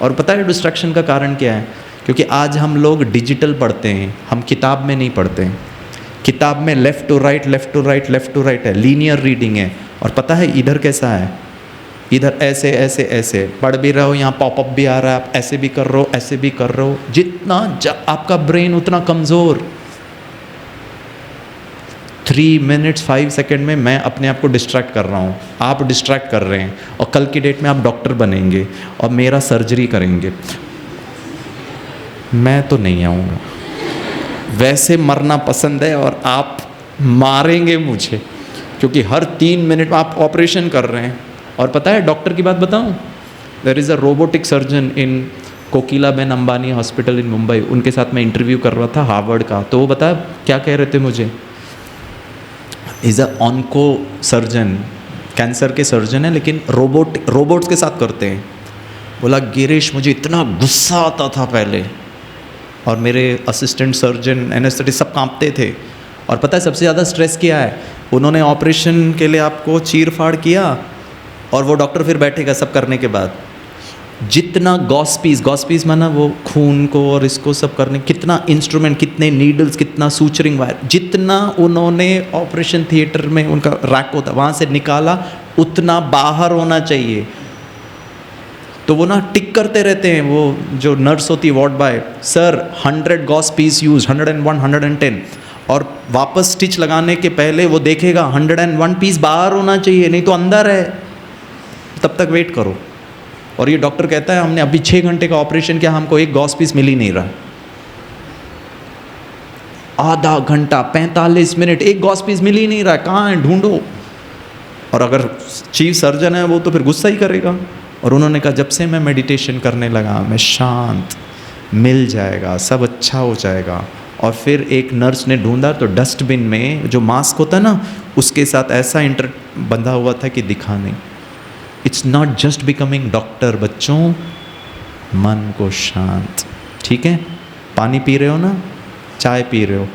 और पता है डिस्ट्रैक्शन का कारण क्या है? क्योंकि आज हम लोग डिजिटल पढ़ते हैं, हम किताब में नहीं पढ़ते हैं। किताब में left to right, left to right, left to right है, लीनियर रीडिंग है। और पता है इधर कैसा है? इधर ऐसे ऐसे ऐसे पढ़ भी रहे हो, यहाँ पॉपअप भी आ रहा है, आप ऐसे भी कर रहे हो, ऐसे भी कर रहे हो। जितना आपका ब्रेन उतना कमज़ोर। 3 मिनट्स 5 सेकेंड में मैं अपने आप को डिस्ट्रैक्ट कर रहा हूँ, आप डिस्ट्रैक्ट कर रहे हैं। और कल की डेट में आप डॉक्टर बनेंगे और मेरा सर्जरी करेंगे, मैं तो नहीं आऊँगा। वैसे मरना पसंद है और आप मारेंगे मुझे, क्योंकि हर 3 मिनट में आप ऑपरेशन कर रहे हैं। और पता है डॉक्टर की बात बताऊं, there is a robotic surgeon in Kokilaben Ambani hospital in Mumbai. उनके साथ मैं इंटरव्यू कर रहा था हार्वर्ड का, तो वो बता क्या कह रहे थे मुझे, is a onco surgeon, cancer के सर्जन है लेकिन रोबोट्स के साथ करते हैं। बोला गिरीश मुझे इतना गुस्सा आता था पहले, और मेरे असिस्टेंट सर्जन एनेस्थेटिस्ट सब कांपते थे। और पता है सबसे ज़्यादा स्ट्रेस क्या है? उन्होंने ऑपरेशन के लिए आपको चीर फाड़ किया और वो डॉक्टर फिर बैठेगा सब करने के बाद। जितना गॉस पीस माना वो खून को और इसको सब करने, कितना इंस्ट्रूमेंट, कितने नीडल्स, कितना सूचरिंग वायर, जितना उन्होंने ऑपरेशन थिएटर में उनका रैक होता वहाँ से निकाला उतना बाहर होना चाहिए। तो वो ना टिक करते रहते हैं, वो जो नर्स होती है ward boy, sir 100 gauze piece use, 101, 110, और वापस स्टिच लगाने के पहले वो देखेगा 101 पीस बाहर होना चाहिए, नहीं तो अंदर है, तब तक वेट करो। और ये डॉक्टर कहता है हमने अभी 6 घंटे का ऑपरेशन किया, हमको एक गॉस पीस मिल ही नहीं रहा। आधा घंटा 45 मिनट एक गॉस पीस मिल ही नहीं रहा, कहाँ है, ढूंढो। और अगर चीफ सर्जन है वो तो फिर गुस्सा ही करेगा। और उन्होंने कहा जब से मैं मेडिटेशन करने लगा मैं शांत, मिल जाएगा, सब अच्छा हो जाएगा। और फिर एक नर्स ने ढूंढा तो डस्टबिन में जो मास्क होता है ना उसके साथ ऐसा बंधा हुआ था कि दिखा नहीं। It's not just becoming doctor बच्चों, मन को शांत, ठीक है? पानी पी रहे हो ना, चाय पी रहे हो,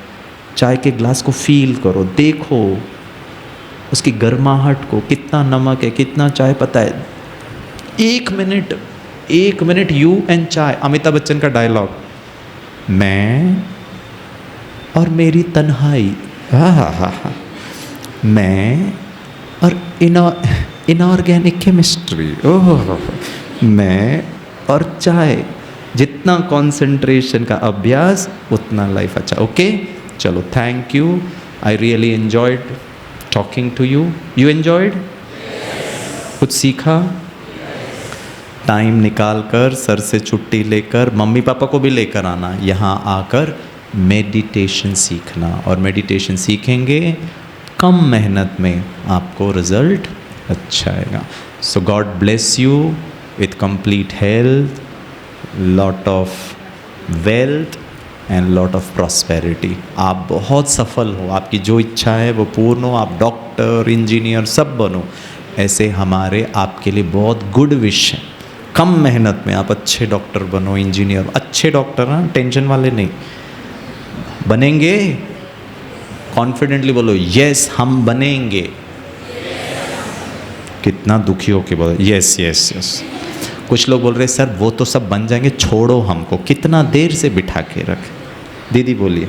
चाय के ग्लास को फील करो, देखो उसकी गर्माहट को, कितना नमक है, कितना चाय, पता है? 1 मिनट यू एंड चाय। अमिताभ बच्चन का डायलॉग, मैं और मेरी तन्हाई, हा, मैं और इनऑर्गेनिक केमिस्ट्री, ओह, मैं और चाय। जितना कंसंट्रेशन का अभ्यास उतना लाइफ अच्छा। ओके, चलो, thank you, I really enjoyed talking to you. You enjoyed? कुछ सीखा? टाइम निकाल कर सर से छुट्टी लेकर मम्मी पापा को भी लेकर आना, यहाँ आकर मेडिटेशन सीखना। और मेडिटेशन सीखेंगे कम मेहनत में आपको रिजल्ट अच्छा आएगा। So God bless you with complete health, lot of wealth and lot of prosperity. आप बहुत सफल हो, आपकी जो इच्छा है वो पूर्ण हो, आप डॉक्टर, इंजीनियर सब बनो। ऐसे हमारे आपके लिए बहुत गुड विश है। कम मेहनत में आप अच्छे डॉक्टर बनो, इंजीनियर, अच्छे डॉक्टर, हाँ, टेंशन वाले नहीं। बनेंगे? कॉन्फिडेंटली बोलो, यस हम बनेंगे। कितना दुखी हो के बोलो यस यस यस। कुछ लोग बोल रहे सर वो तो सब बन जाएंगे, छोड़ो हमको, कितना देर से बिठा के रख। दीदी बोलिए।